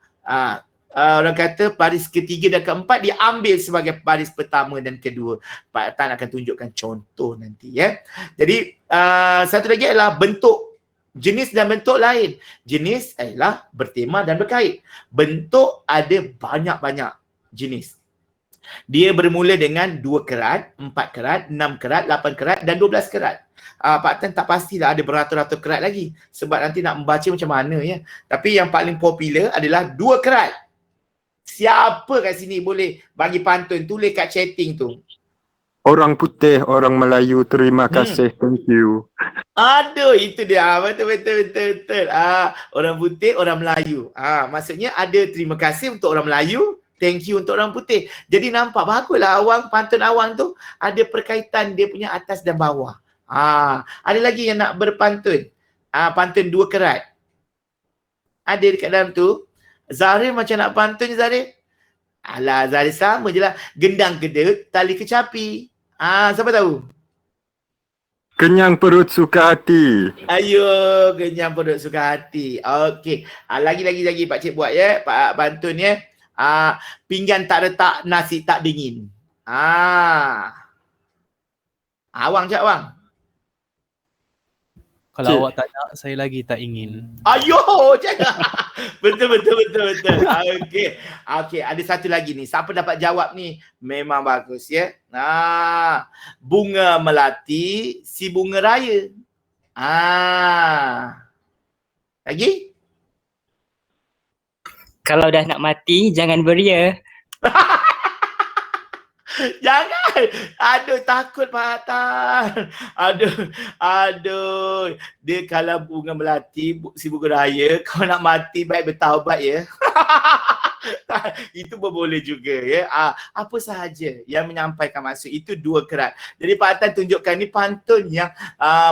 orang kata baris ketiga dan keempat diambil sebagai baris pertama dan kedua. Pak Tan akan tunjukkan contoh nanti ya. Jadi satu lagi adalah bentuk. Jenis dan bentuk lain. Jenis adalah bertema dan berkait. Bentuk ada banyak-banyak jenis. Dia bermula dengan 2 kerat, 4 kerat, 6 kerat, 8 kerat dan 12 kerat. Pak Tan tak pastilah ada beratus-ratus kerat lagi. Sebab nanti nak membaca macam mana ya. Tapi yang paling popular adalah 2 kerat. Siapa kat sini boleh bagi pantun? Tulis kat chatting tu. Orang putih, orang Melayu, terima kasih, thank you. Aduh, itu dia. Betul. Orang putih, orang Melayu. Maksudnya ada terima kasih untuk orang Melayu, thank you untuk orang putih. Jadi nampak baguslah pantun awang tu ada perkaitan dia punya atas dan bawah. Ada lagi yang nak berpantun. Pantun 2 kerat. Ada dekat dalam tu. Zahir macam nak pantun je Zahir. Alah Zahir sama je lah. Gendang kedut, tali kecapi. Siapa tahu? Kenyang perut suka hati. Ayo, kenyang perut suka hati. Okey. Lagi Pak Cik buat ya. Pak pantun ya. Pinggan tak retak, nasi tak dingin. Awang cak awang. Kalau Cik. awak tak nak, saya lagi tak ingin. Ayo, jangan. Betul. Okey, ada satu lagi ni. Siapa dapat jawab ni? Memang bagus ya. Bunga melati, si bunga raya. Lagi? Kalau dah nak mati, jangan beria. Jangan. Aduh, takut Pak Tan. Aduh. Dia kalau bunga melati, si bunga raya, kau nak mati baik bertaubat ya. Itu boleh juga ya. Apa sahaja yang menyampaikan maksud itu 2 kerat. Jadi Pak Tan tunjukkan ni pantun yang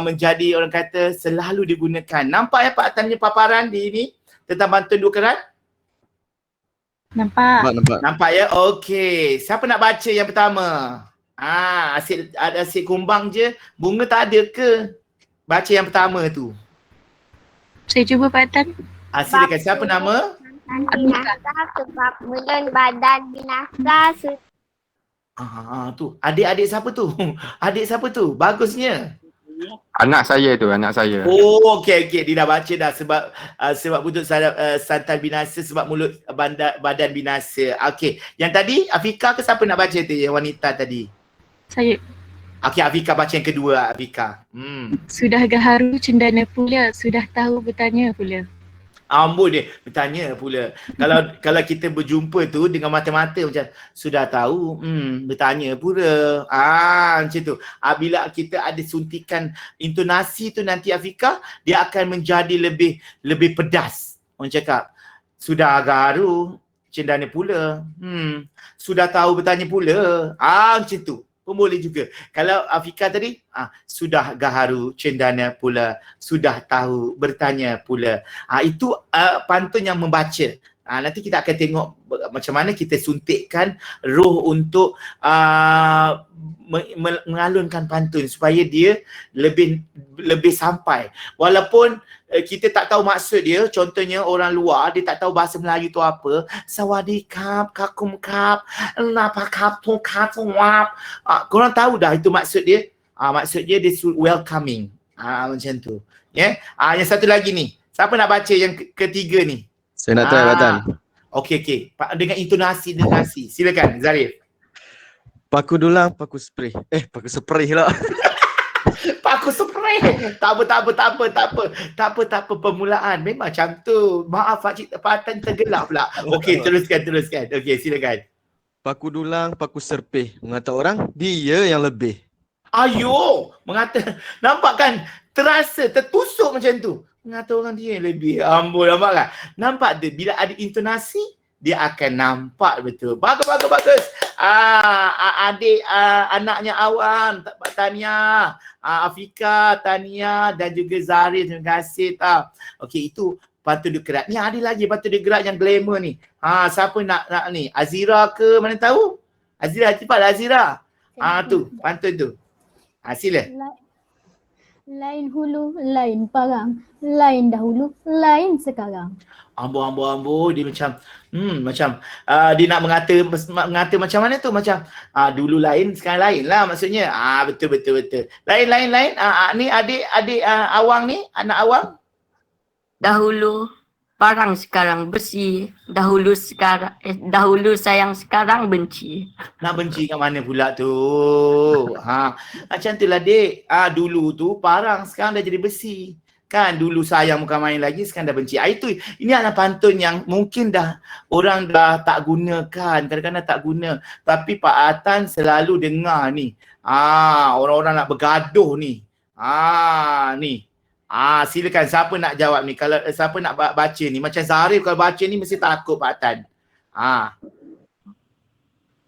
menjadi orang kata selalu digunakan. Nampak ya Pak Tan punya paparan di ini tentang pantun 2 kerat? Nampak. Nampak ya? Okey. Siapa nak baca yang pertama? Asyik kumbang je. Bunga tak ada ke? Baca yang pertama tu. Saya cuba Pak Tan. Silakan. Siapa nama? Binasa sebab mulun badan binasa. Tu. Adik-adik siapa tu? Adik siapa tu? Bagusnya. Anak saya tu, anak saya. Oh, okey. Dia dah baca dah sebab buntut santan binasa, sebab mulut badan binasa. Okey. Yang tadi Afika ke siapa nak baca tu yang wanita tadi? Saya. Okey, Afika baca yang kedua, Afika. Sudah gaharu cendana pula, sudah tahu bertanya pula. Ambul dia bertanya pula. Kalau kita berjumpa tu dengan mata-mata macam sudah tahu, bertanya pula. Macam tu. Bila kita ada suntikan intonasi tu nanti Afika, dia akan menjadi lebih pedas. Orang cakap sudah garu cendana pula. Sudah tahu bertanya pula. Macam tu. Pun boleh juga. Kalau Afika tadi, sudah gaharu cendana pula, sudah tahu bertanya pula. Itu pantun yang membaca. Nanti kita akan tengok macam mana kita suntikkan roh untuk mengalunkan pantun supaya dia lebih sampai. Walaupun kita tak tahu maksud dia, contohnya orang luar dia tak tahu bahasa Melayu tu apa. Sawadikap, kakum kap, napa kap tu kap wap. Korang tahu dah itu maksud dia. Maksud dia welcoming. Macam tu. Ya. Yang satu lagi ni. Siapa nak baca yang ketiga ni? Saya nak try Pak Tan. Okey. Dengan intonasi. Silakan Zarif. Paku dulang, paku spray. Paku spray lah. Paku spray. Tak apa permulaan. Memang macam tu. Maaf Pak Tan tergelap pula. Okey, teruskan. Okey, silakan. Paku dulang, paku serpih. Mengata orang, dia yang lebih. Ayo, mengata. Nampak kan? Terasa, tertusuk macam tu. Ngata orang dia lebih. Amboi, nampak tak? Nampak tu bila ada intonasi dia akan nampak betul. Bagus, bagus, bagus. Adik anaknya Awan, Tania, Afika, Tania dan juga Zarif, terima kasih tau. Okey, itu pantun dia gerak. Ni ada lagi pantun dia gerak yang glamour ni. Siapa nak ni? Azira ke mana tahu? Azira, cepatlah Azira. Tu pantun tu. Sila. Lain hulu, lain parang, lain dahulu, lain sekarang. Ambo dia macam dia nak mengata macam mana tu, macam dulu lain sekarang lain lah maksudnya. Betul. Lain. Ni adik Awang ni, anak Awang. Dahulu parang sekarang besi, dahulu sayang sekarang benci. Nak benci kat mana pula tu? Macam tu lah dek. Dulu tu parang, sekarang dah jadi besi. Kan dulu sayang bukan main lagi, sekarang dah benci. Ini adalah pantun yang mungkin orang dah tak gunakan, kadang-kadang tak guna. Tapi Pak Atan selalu dengar ni. Orang-orang nak bergaduh ni. Ni. Silakan siapa nak jawab ni. Kalau siapa nak baca ni. Macam Zarif kalau baca ni mesti takut Pak Atan.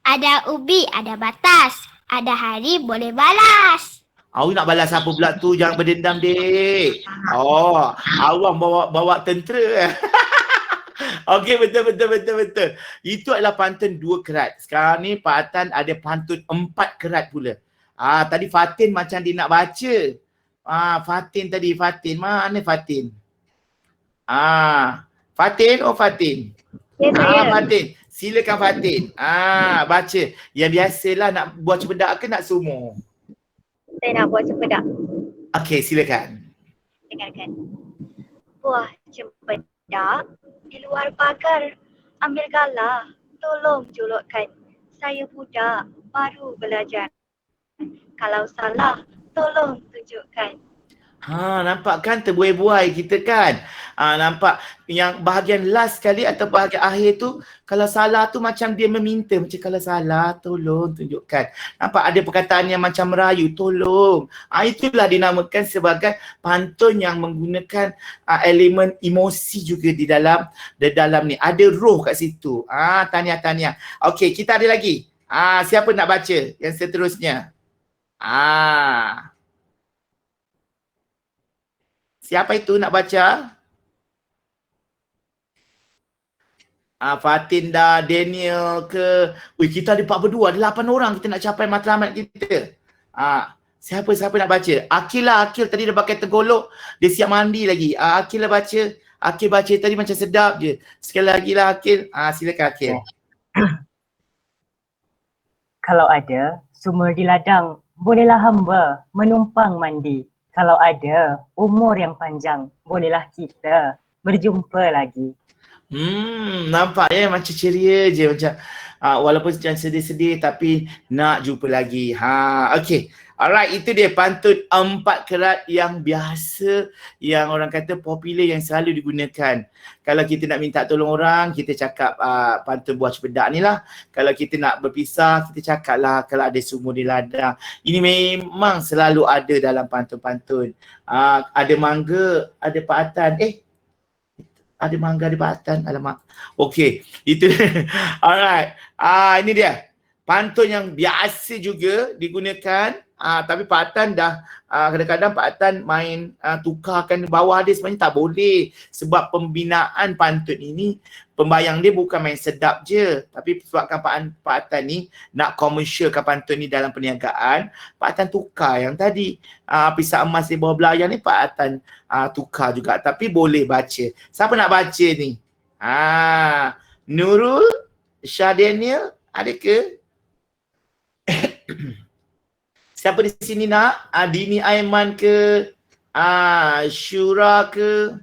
Ada ubi, ada batas. Ada hari boleh balas. Awak nak balas apa pula tu? Jangan berdendam dek. Awang bawa tentera. Okey, betul. Itu adalah pantun 2 kerat. Sekarang ni Pak Atan ada pantun 4 kerat pula. Tadi Fatin macam dia nak baca. Fatin. Mana Fatin? Fatin. Ya, saya. Fatin. Silakan Fatin. Baca. Yang biasalah nak buat cepedak ke nak sumo? Saya nak buat cepedak. Okey, silakan. Dengarkan. Buah cempedak di luar pagar. Ambil galah, tolong jolokkan. Saya budak, baru belajar. Kalau salah, tolong tunjukkan. Nampak kan terbuai-buai kita kan? Nampak yang bahagian last sekali atau bahagian akhir tu, kalau salah tu macam dia meminta, macam kalau salah tolong tunjukkan. Nampak ada perkataan yang macam merayu, tolong. Itulah dinamakan sebagai pantun yang menggunakan elemen emosi juga di dalam ni. Ada roh kat situ. Tanya. Okey, kita ada lagi. Siapa nak baca yang seterusnya? Siapa itu nak baca? Fatin dah, Daniel ke. Kita ada 42, ada 8 orang kita nak capai matlamat kita. Siapa nak baca? Akil tadi dah pakai tergolok. Dia siap mandi lagi. Akil lah baca. Akil baca tadi macam sedap je. Sekali lagi lah Akil. Silakan Akil. Kalau ada sumur di ladang, bolehlah hamba menumpang mandi. Kalau ada umur yang panjang, bolehlah kita berjumpa lagi. Nampak ya macam ceria je, macam walaupun macam sedih-sedih tapi nak jumpa lagi. Okey. Alright, itu dia pantun 4 kerat yang biasa, yang orang kata popular, yang selalu digunakan. Kalau kita nak minta tolong orang, kita cakap pantun buah cepedak ni lah. Kalau kita nak berpisah, kita cakap lah kalau ada sumur di ladang. Ini memang selalu ada dalam pantun-pantun. Ada mangga, ada Pak Atan. Ada mangga, ada Pak Atan. Alamak. Okey, itu dia. Alright. Ini dia. Pantun yang biasa juga digunakan. Tapi Pak Atan dah kadang-kadang Pak Atan main tukarkan bawah dia, sebenarnya tak boleh. Sebab pembinaan pantun ini, pembayang dia bukan main sedap je. Tapi sebabkan Pak Atan ni nak komersialkan pantun ni dalam perniagaan, Pak Atan tukar yang tadi. Pisang emas di bawah belayar ni Pak Atan tukar juga. Tapi boleh baca. Siapa nak baca ni? Nurul, Syah Daniel, ada ke? Siapa di sini nak? Dini Aiman ke? Syura ke?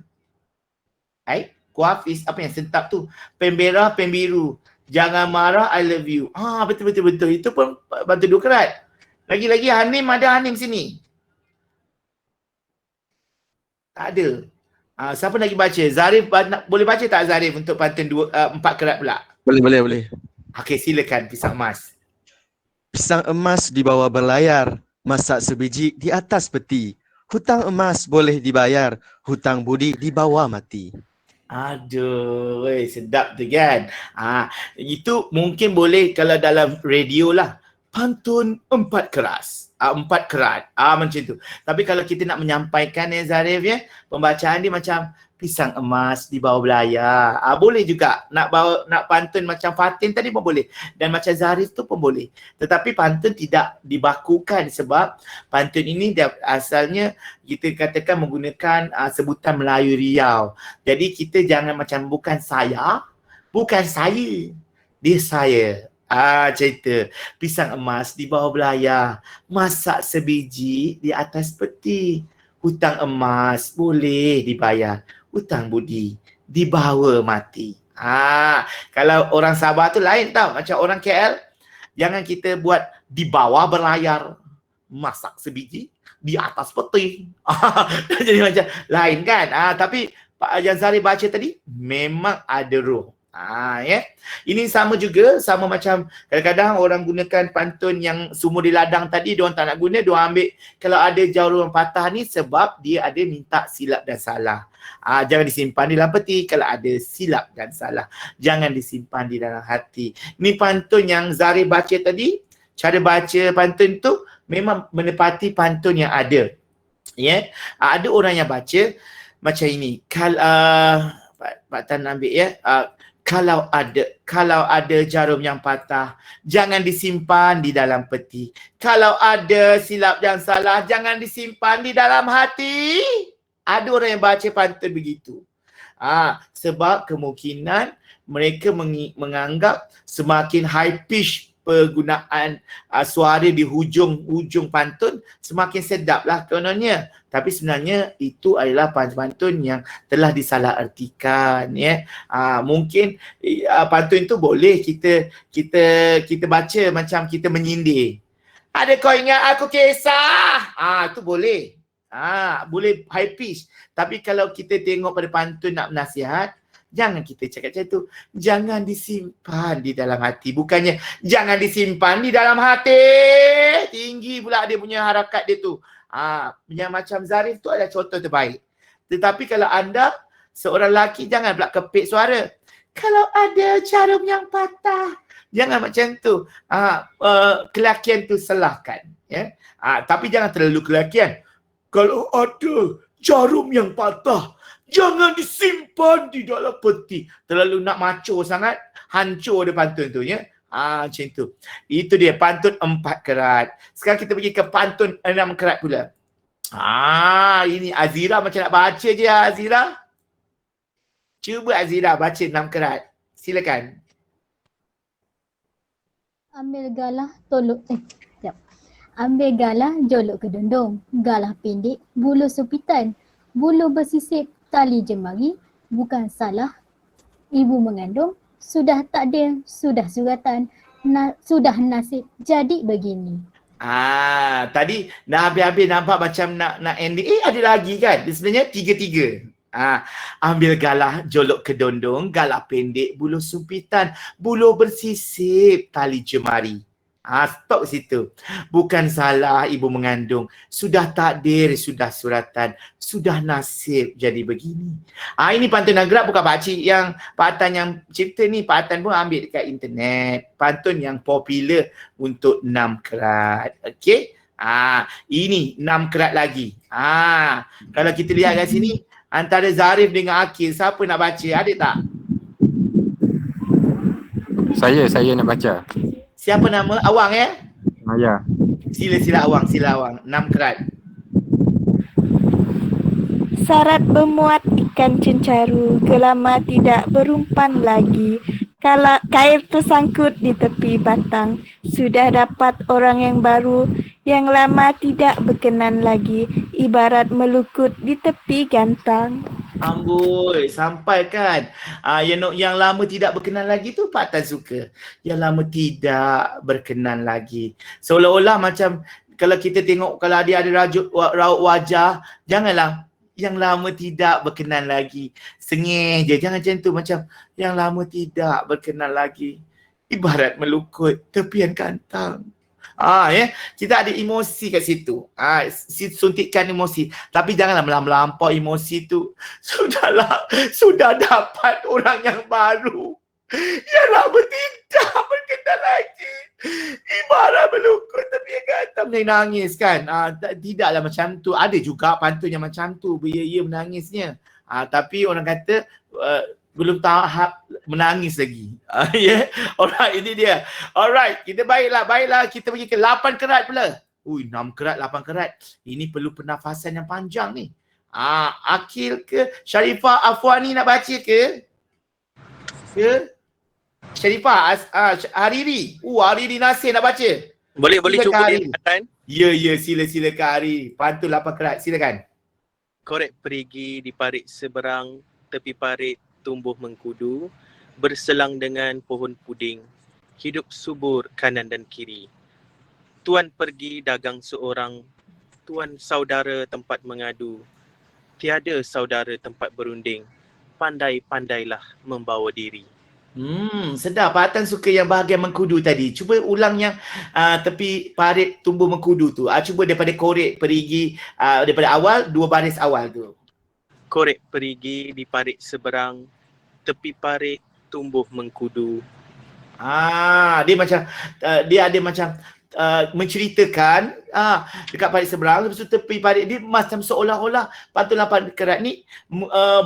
Kuafiz, apa yang sentap tu? Pembera, pembiru. Jangan marah, I love you. Betul. Itu pun bantu 2 kerat. Lagi-lagi Hanim, ada Hanim sini? Tak ada. Siapa lagi baca? Zarif, boleh baca tak Zarif untuk pantun 4 kerat pula? Boleh. Okey, silakan pisang emas. Pisang emas di bawah berlayar, masak sebiji di atas peti. hutang emas boleh dibayar, hutang budi dibawa mati. Aduh, sedap tu kan. Itu mungkin boleh kalau dalam radio lah. Pantun 4 keras. 4 kerat. Macam tu. Tapi kalau kita nak menyampaikan Zarif ya, pembacaan dia macam pisang emas di bawah belayar. Boleh juga nak pantun macam Fatin tadi pun boleh. Dan macam Zarif tu pun boleh. Tetapi pantun tidak dibakukan sebab pantun ini dia asalnya kita katakan menggunakan sebutan Melayu Riau. Jadi kita jangan macam bukan saya, dia saya. Cerita pisang emas di bawah belayar, masak sebiji di atas peti, hutang emas boleh dibayar, hutang budi dibawa mati. Kalau orang Sabah tu lain tau, macam orang KL jangan kita buat di bawah berlayar, masak sebiji di atas peti. Jadi macam lain kan. Tapi Pak Azari baca tadi memang ada roh. Ya. Ini sama juga, sama macam kadang-kadang orang gunakan pantun yang sumur di ladang tadi, diorang tak nak guna, diorang ambil kalau ada jarum patah ni sebab dia ada minta silap dan salah. Jangan disimpan di dalam peti kalau ada silap dan salah. Jangan disimpan di dalam hati. Ini pantun yang Zari baca tadi, cara baca pantun tu memang menepati pantun yang ada. Ya. Ada orang yang baca macam ini. Pak Tan ambil ya. Kalau ada jarum yang patah, jangan disimpan di dalam peti. Kalau ada silap dan salah, jangan disimpan di dalam hati. Ada orang yang baca pantun begitu. Sebab kemungkinan mereka menganggap semakin high pitch penggunaan suara di hujung pantun, semakin sedaplah kononnya. Tapi sebenarnya itu adalah pantun yang telah disalahartikan ya. Mungkin pantun itu boleh kita baca macam kita menyindir. Ada kau ingat aku kisah? Itu boleh. Boleh high pitch. Tapi kalau kita tengok pada pantun nak nasihat, jangan kita cakap macam tu. Jangan disimpan di dalam hati. Bukannya jangan disimpan di dalam hati. Tinggi pula dia punya harakat dia tu. Yang macam Zarif tu adalah contoh terbaik. Tetapi kalau anda seorang lelaki, jangan pula kepit suara. Kalau ada jarum yang patah, jangan macam tu. Kelakian tu salahkan. Ya? Tapi jangan terlalu kelakian. Kalau ada jarum yang patah, jangan disimpan di dalam peti. Terlalu nak macho sangat, hancur dia pantun tu ya. Macam tu. Itu dia pantun 4 kerat. Sekarang kita pergi ke pantun 6 kerat pula. Ini Azira macam nak baca je Azira. Cuba Azira baca 6 kerat. Silakan. Ambil galah tolok sekejap. Ambil galah jolok ke dondong. Galah pendek bulu supitan. Bulu bersisip tali jemari. Bukan salah ibu mengandung. Sudah takdir, sudah suratan, sudah nasib jadi begini. Tadi dah habis-habis nampak macam nak ending. Ada lagi kan? Dia sebenarnya 3-3. Ambil galah jolok ke dondong, galah pendek bulu sumpitan, bulu bersisip tali jemari. Stop situ. Bukan salah ibu mengandung. Sudah takdir, sudah suratan, sudah nasib jadi begini. Ini pantun Nagrak bukan pakcik yang Pak Atan yang cipta ni. Pak Atan pun ambil dekat internet. Pantun yang popular untuk 6 kerat. Okey. Ini 6 kerat lagi. Kalau kita lihat kat sini, antara Zarif dengan Akil, siapa nak baca? Ada tak? Saya nak baca. Siapa nama? Awang ya? Ya. Sila Awang, 6 kerat. Sarat bermuat ikan cencaru, gelama tidak berumpan lagi. Kalau kail tersangkut di tepi batang, sudah dapat orang yang baru, yang lama tidak berkenan lagi, ibarat melukut di tepi gantang. Amboi, sampai kan. Yang lama tidak berkenan lagi tu Pak Tan suka. Yang lama tidak berkenan lagi. Seolah-olah macam kalau kita tengok kalau dia ada raut wajah, janganlah yang lama tidak berkenan lagi. Sengih je, jangan macam tu. Macam yang lama tidak berkenan lagi, ibarat melukut tepian kantang. Ya, kita ada emosi kat situ. Suntikan emosi. Tapi janganlah melampau emosi tu. Sudah dapat orang yang baru. Ialah bertindak berkenal lagi. Ibarat melukut tapi yang kata menangis kan. Tidaklah macam tu. Ada juga pantun yang macam tu. Beria-ia menangisnya. Tapi orang kata belum tahap menangis lagi. Ya. Alright, ini dia. Alright, kita baiklah. Kita pergi ke 8 kerat pula. 6 kerat, 8 kerat. Ini perlu pernafasan yang panjang ni. Akil ke? Sharifah Afwani nak baca ke? Sharifah Hariri. Hariri Nasir nak baca. Boleh cuba kan? Ya, sila Kak Hariri. Pantun 8 kerat, silakan. Korek perigi di parit seberang, tepi parit tumbuh mengkudu, berselang dengan pohon puding, hidup subur kanan dan kiri. Tuan pergi dagang seorang, tuan saudara tempat mengadu, tiada saudara tempat berunding, pandai-pandailah membawa diri. Sedap. Pak Atan suka yang bahagian mengkudu tadi. Cuba ulang yang tepi parit tumbuh mengkudu tu. Cuba daripada korek perigi daripada awal, 2 baris awal tu. Korek perigi di parit seberang, tepi parit tumbuh mengkudu. Dia macam dia ada macam menceritakan dekat parit seberang, lepas tu tepi parit dia macam seolah-olah pantun 8 kerat ni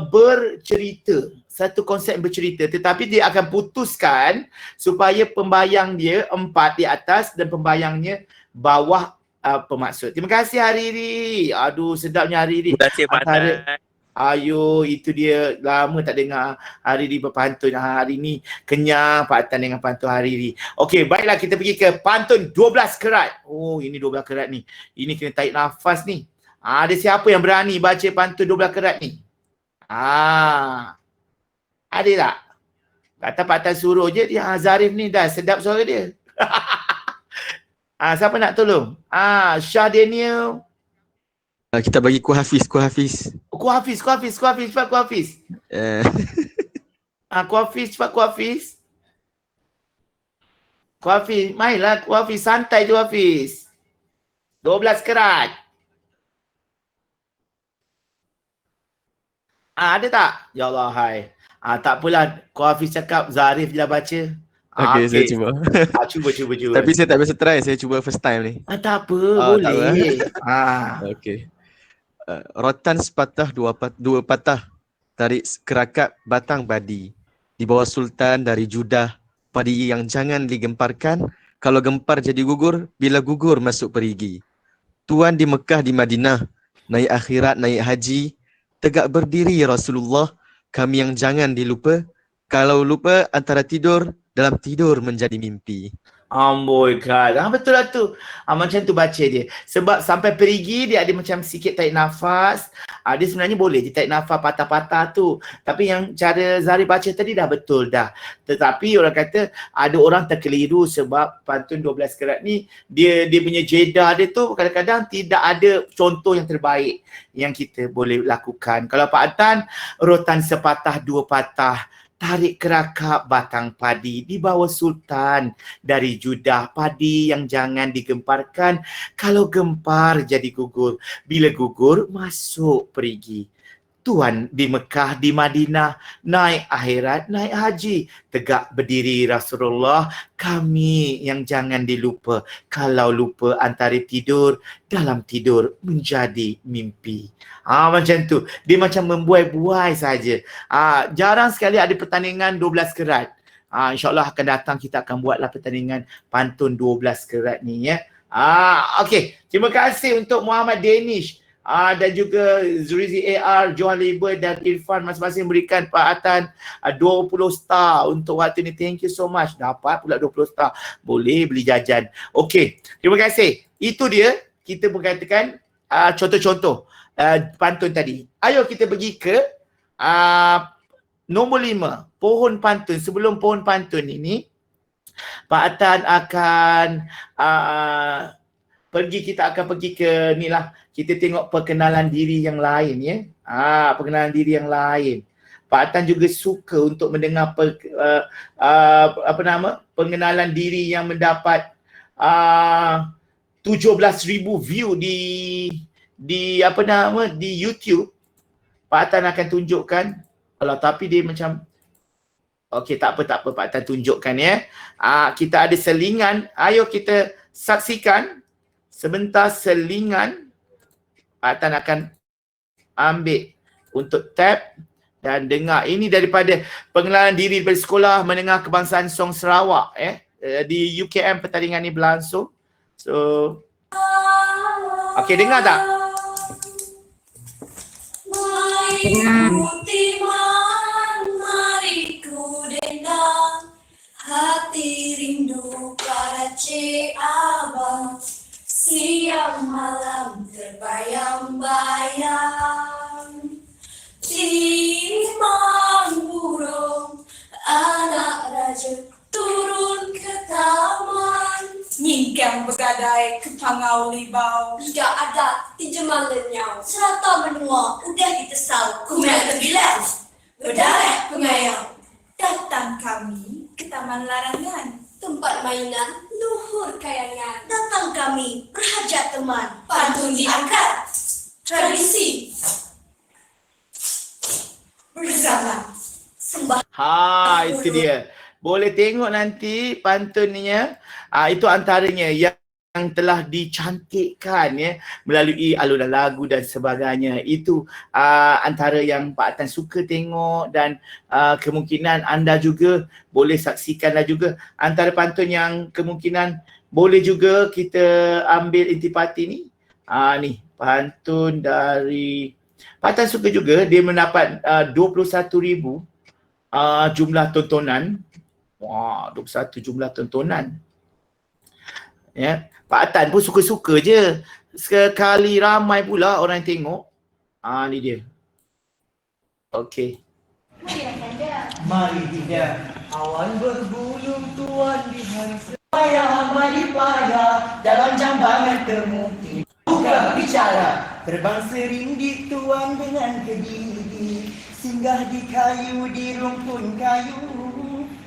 bercerita. Satu konsep bercerita, tetapi dia akan putuskan supaya pembayang dia 4 di atas dan pembayangnya bawah pemaksud. Terima kasih Hariri. Aduh, sedapnya Hariri. Terima kasih Pak Atan. Ayo, itu dia, lama tak dengar Hariri berpantun. Hari ni kenyang Pak Atan dengan pantun Hariri. Okey, baiklah kita pergi ke pantun 12 kerat. Ini 12 kerat ni. Ini kena tarik nafas ni. Ada siapa yang berani baca pantun 12 kerat ni? Ada tak? Kata Pak Atan suruh je dia. Zarif ni dah sedap suara dia. Siapa nak tolong? Syah Daniel. Kita bagi Ku Hafiz. Ku Hafiz. Cepat Ku Hafiz. Ku Hafiz, cepat Ku Hafiz. Ku Hafiz, mainlah Ku Hafiz, santai tu Hafiz. 12 kerat. Ada tak? Ya Allah, hai. Tak apalah, Ku Hafiz cakap Zarif je lah baca. Okay, saya cuba. Cuba. Tapi saya tak biasa try, saya cuba first time ni. Tak apa, boleh. Okay. Rotan sepatah dua patah, tarik kerakap batang badi. Di bawah sultan dari Judah, padi yang jangan digemparkan, kalau gempar jadi gugur, bila gugur masuk perigi. Tuan di Mekah di Madinah, naik akhirat naik haji, tegak berdiri Rasulullah, kami yang jangan dilupa, kalau lupa antara tidur, dalam tidur menjadi mimpi. Amboi kan. Betul lah tu. Macam tu baca dia. Sebab sampai perigi dia ada macam sikit tarik nafas. Dia sebenarnya boleh dia tarik nafas patah-patah tu. Tapi yang cara Zari baca tadi dah betul dah. Tetapi orang kata ada orang terkeliru sebab pantun 12 kerat ni dia punya jedah dia tu kadang-kadang tidak ada contoh yang terbaik yang kita boleh lakukan. Kalau Pak Atan, rotan sepatah dua patah, tarik kerakap batang padi di bawah sultan dari Judah, padi yang jangan digemparkan, kalau gempar jadi gugur, bila gugur masuk perigi. Tuan di Mekah, di Madinah, naik akhirat, naik haji, tegak berdiri Rasulullah, kami yang jangan dilupa, kalau lupa antara tidur, dalam tidur menjadi mimpi. Macam tu. Dia macam membuai-buai saja. Jarang sekali ada pertandingan 12 kerat. InsyaAllah akan datang kita akan buatlah pertandingan pantun 12 kerat ni ya. Okey. Terima kasih untuk Muhammad Danish. Dan juga Zurizi AR, Johan Labor dan Irfan masing-masing berikan Pak Atan 20 star untuk waktu ni. Thank you so much. Dapat pula 20 star. Boleh beli jajan. Okey. Terima kasih. Itu dia. Kita berkatakan contoh-contoh pantun tadi. Ayo kita pergi ke nombor 5. Pohon pantun. Sebelum pohon pantun ini, Pak Atan akan kita akan pergi ke ni lah. Kita tengok perkenalan diri yang lain ya. Perkenalan diri yang lain. Pak Atan juga suka untuk mendengar pengenalan diri yang mendapat 17,000 view di apa nama, di YouTube. Pak Atan akan tunjukkan. Kalau tapi dia macam okey, tak apa Pak Atan tunjukkan ya. Kita ada selingan. Ayo kita saksikan sebentar selingan. Pak Atan akan ambil untuk tab dan dengar. Ini daripada pengenalan diri daripada Sekolah Menengah Kebangsaan Song Sarawak di UKM pertandingan ni berlangsung. So okey, dengar tak? Mari ku dendang hati rindu pada Cik Abang. Siang malam terbayang-bayang. Timang burung anak raja turun ke taman. Nyingkang bergadai ke pangau libau. Tidak ada pinjaman lenyau. Serata menua udah ditesau. Kumel terbilang berdarah pengayau. Datang kami ke Taman Larangan, tempat mainan luhur kayangan. Datang kami berhajat teman, pantun diangkat. Tradisi bersama sembah. Itu dia. Boleh tengok nanti pantunnya. Itu antaranya yang telah dicantikkan ya melalui alunan lagu dan sebagainya. Itu antara yang Pak Atan suka tengok dan kemungkinan anda juga boleh saksikanlah juga. Antara pantun yang kemungkinan boleh juga kita ambil intipati ni. Ni pantun dari Pak Atan suka juga, dia mendapat 21,000 jumlah tontonan. Wah, 21 jumlah tontonan. Ya, Pak Atan pun suka-suka je. Sekali ramai pula orang yang tengok. Ni dia. Okey. Mari tidak awan berbulung tuan di hari payah, mari payah dalam jambangan termungkin. Buka bicara, terbang serindi tuan dengan kediri, singgah di kayu, di rumpun kayu.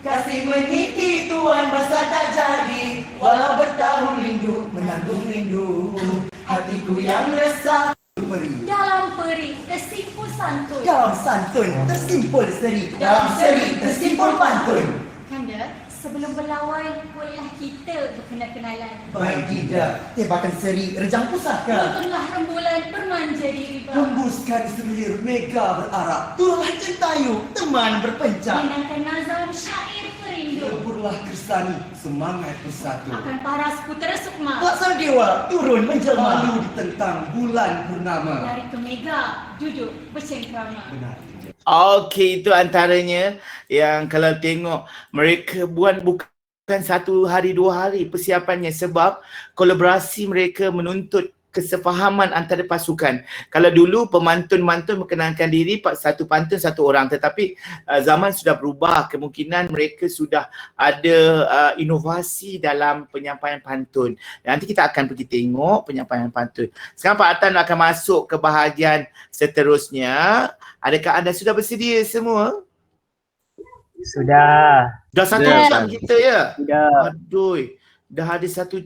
Kasih meniti tuan masa tak jadi, walau bertahun rindu menanggung rindu. Hatiku yang resah peri. Dalam peri tersimpul santun. Dalam santun tersimpul seri. Dalam seri tersimpul pantun. Kanda, sebelum berlawan bolehlah kita berkenal-kenalan. Baik tidak, tebakan seri rejang pusaka. Tuntunlah rembulan bermanja di riba. Hembuskan selir mega berarak. Turunlah centayu, teman berpencak. Menangkan nazam syair perindu. Leburlah kersani, semangat bersatu. Akan paras putera sukma. Laksana dewa turun menjelma. Lalu ditentang bulan purnama. Dari ke mega duduk bercengkrama. Benar. Okey, itu antaranya yang kalau tengok mereka bukan satu hari dua hari persiapannya sebab kolaborasi mereka menuntut kesefahaman antara pasukan. Kalau dulu pemantun-mantun mengenalkan diri satu pantun satu orang, tetapi zaman sudah berubah, kemungkinan mereka sudah ada inovasi dalam penyampaian pantun. Nanti kita akan pergi tengok penyampaian pantun. Sekarang Pak Atan akan masuk ke bahagian seterusnya. Adakah anda sudah bersedia semua? Sudah. Dah satu jam kita ya? Sudah. Aduh,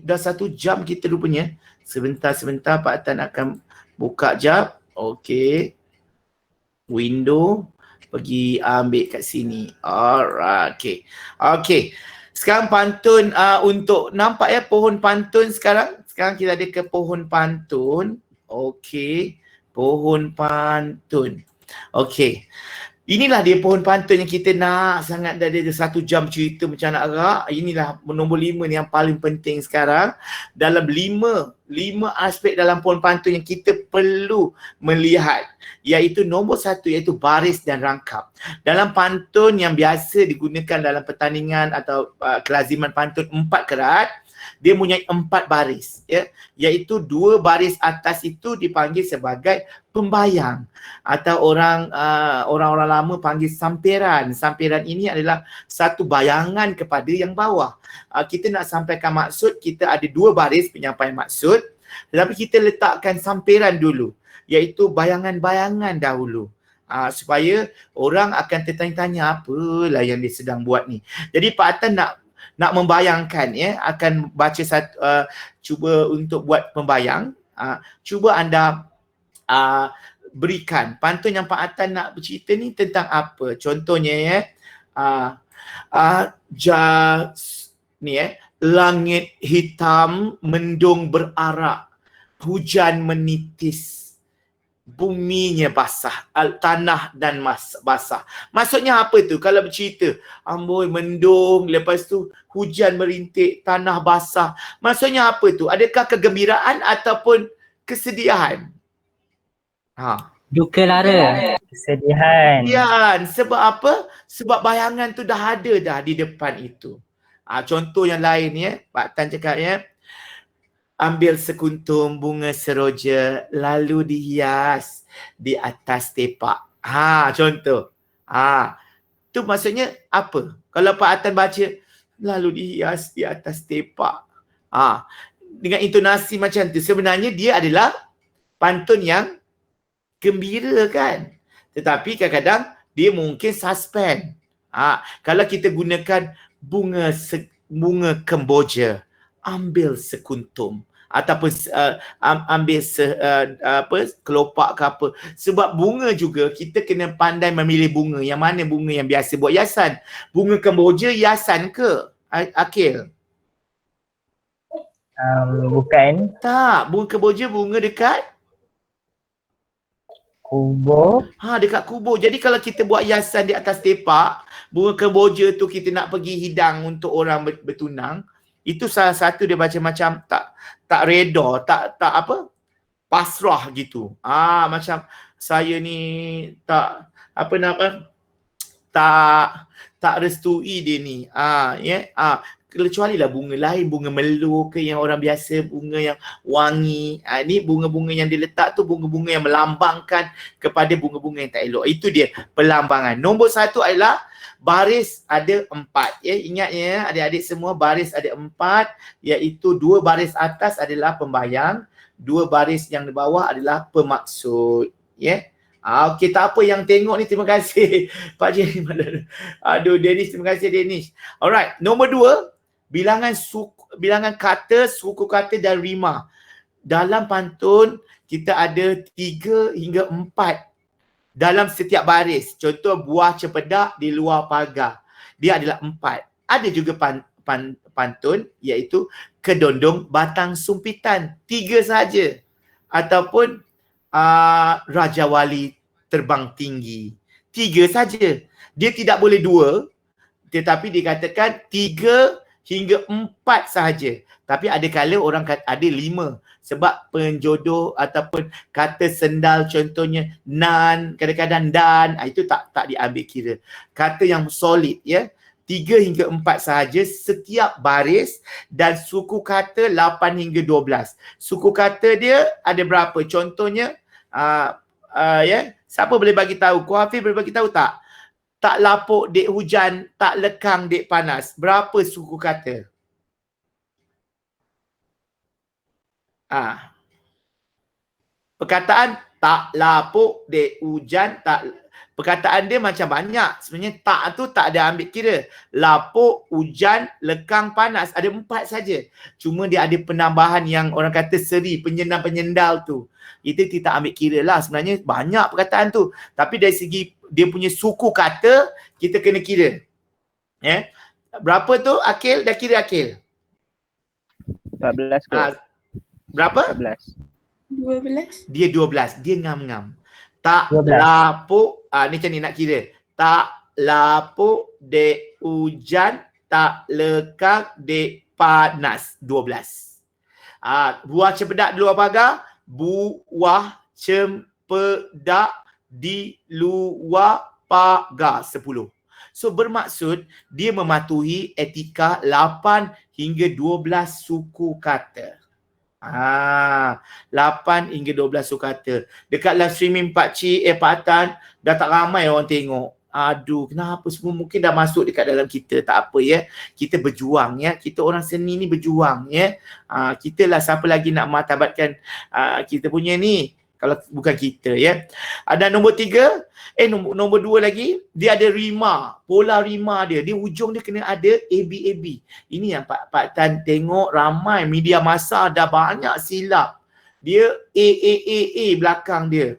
dah satu jam kita rupanya. Sebentar Pak Atan akan buka jap. Okey. Window. Pergi ambil kat sini. Alright. Okey. Okey. Sekarang pantun untuk nampak ya pohon pantun sekarang. Sekarang kita ada ke pohon pantun. Okey. Pohon pantun. Okey. Inilah dia pohon pantun yang kita nak sangat dah ada 1 jam cerita macam nak gerak. Inilah nombor 5 ni yang paling penting sekarang. Dalam 5 aspek dalam pohon pantun yang kita perlu melihat. Iaitu nombor 1 iaitu baris dan rangkap. Dalam pantun yang biasa digunakan dalam pertandingan atau kelaziman pantun 4 kerat, dia mempunyai 4 baris ya, iaitu 2 baris atas itu dipanggil sebagai pembayang atau orang-orang lama panggil sampiran. Sampiran ini adalah satu bayangan kepada yang bawah. Kita nak sampaikan maksud, kita ada 2 baris penyampaian maksud, tetapi kita letakkan sampiran dulu, iaitu bayangan-bayangan dahulu. Supaya orang akan tertanya-tanya apalah yang dia sedang buat ni. Jadi Pak Atan nak membayangkan ya, akan baca satu, cuba untuk buat pembayang. Cuba anda berikan pantun yang Pak Atan nak bercerita ni tentang apa. Contohnya ya, langit hitam mendung berarak, hujan menitis, buminya basah, tanah dan basah. Maksudnya apa tu kalau bercerita? Amboi mendung, lepas tu hujan merintik, tanah basah. Maksudnya apa tu? Adakah kegembiraan ataupun kesedihan? Duka lara, kesedihan. Kesedihan. Sebab apa? Sebab bayangan tu dah ada dah di depan itu. Contoh yang lain ya, Pak Tan cakap ya, ambil sekuntum bunga seroja lalu dihias di atas tepak. Contoh. Tu maksudnya apa? Kalau Pak Atan baca lalu dihias di atas tepak. Dengan intonasi macam tu, sebenarnya dia adalah pantun yang gembira kan. Tetapi kadang-kadang dia mungkin suspend. Kalau kita gunakan bunga kemboja, ambil sekuntum ataupun ambil kelopak ke apa. Sebab bunga juga kita kena pandai memilih bunga. Yang mana bunga yang biasa buat hiasan? Bunga kemboja hiasan ke, Akil? Bukan. Tak, bunga kemboja bunga dekat kubur. Dekat kubur. Jadi kalau kita buat hiasan di atas tepak, bunga kemboja tu kita nak pergi hidang untuk orang bertunang, itu salah satu dia macam tak reda, tak apa? Pasrah gitu. Macam saya ni tak restui dia ni. Kecuali lah bunga lain, bunga melu ke yang orang biasa, bunga yang wangi. Ni bunga-bunga yang diletak tu bunga-bunga yang melambangkan kepada bunga-bunga yang tak elok. Itu dia pelambangan. Nombor 1 adalah baris ada 4. Ya, ingat ya adik-adik semua, baris ada 4, iaitu 2 baris atas adalah pembayang, 2 baris yang di bawah adalah pemaksud. Ya. Okey, tak apa yang tengok ni, terima kasih Pak Jenny. Aduh Dennis, terima kasih Dennis. Alright, nombor 2, bilangan kata, suku kata dan rima. Dalam pantun kita ada 3 hingga 4 dalam setiap baris. Contoh buah cempedak di luar pagar, dia adalah 4. Ada juga pantun iaitu kedondong batang sumpitan, 3 saja. Ataupun Raja Wali terbang tinggi, 3 saja. Dia tidak boleh 2, tetapi dikatakan 3 hingga 4 sahaja. Tapi ada kala orang kata ada 5 sebab penjodoh ataupun kata sendal, contohnya nan, kadang-kadang dan, itu tak diambil kira. Kata yang solid ya, 3 hingga 4 sahaja setiap baris, dan suku kata 8 hingga 12. Suku kata dia ada berapa? Contohnya siapa boleh bagi tahu? Ko Hafiz boleh bagi tahu tak? Tak lapuk dek hujan, tak lekang dek panas. Berapa suku kata? Perkataan tak lapuk dek hujan, perkataan dia macam banyak. Sebenarnya tak tu tak ada ambil kira. Lapuk, hujan, lekang, panas. Ada 4 saja. Cuma dia ada penambahan yang orang kata seri, penyendal tu. Itu kita ambil kira lah. Sebenarnya banyak perkataan tu. Tapi dari segi dia punya suku kata, kita kena kira. Berapa tu Akil? Dah kira Akil? 14 ke? Berapa? 12. Dia 12. Dia ngam-ngam. Tak 12. lapuk. Ni macam ni nak kira. Tak lapuk dek hujan, tak lekang dek panas. 12. Buah cempedak di luar pagar. Buah cempedak di luar pagar. 10. So bermaksud dia mematuhi etika 8 hingga 12 suku kata. 8 hingga 12 suku kata. Dekat live streaming Pak Atan dah tak ramai orang tengok. Aduh, kenapa semua mungkin dah masuk dekat dalam kita. Tak apa ya. Kita berjuang ya. Kita orang seni ni berjuang ya. Kita lah siapa lagi nak martabatkan kita punya ni. kalau bukan kita ya. Ada nombor 3, nombor 2 lagi, dia ada rima, pola rima dia ujung dia kena ada AB. Ini yang Pak Tan tengok ramai media massa dah banyak silap. Dia A belakang dia.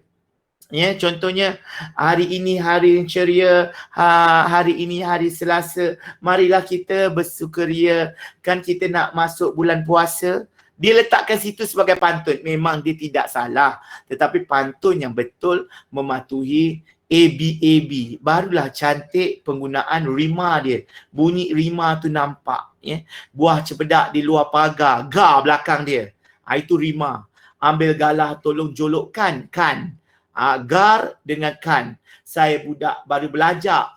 Ya, contohnya hari ini hari yang ceria, hari ini hari Selasa, marilah kita bersukaria, kan kita nak masuk bulan puasa. Dia letakkan situ sebagai pantun. Memang dia tidak salah, tetapi pantun yang betul mematuhi AB. Barulah cantik penggunaan rima dia. Bunyi rima tu nampak ya. Buah cempedak di luar pagar, ga belakang dia. Itu rima. Ambil galah tolong jolokkan, kan. Gar dengan kan. Saya budak baru belajar.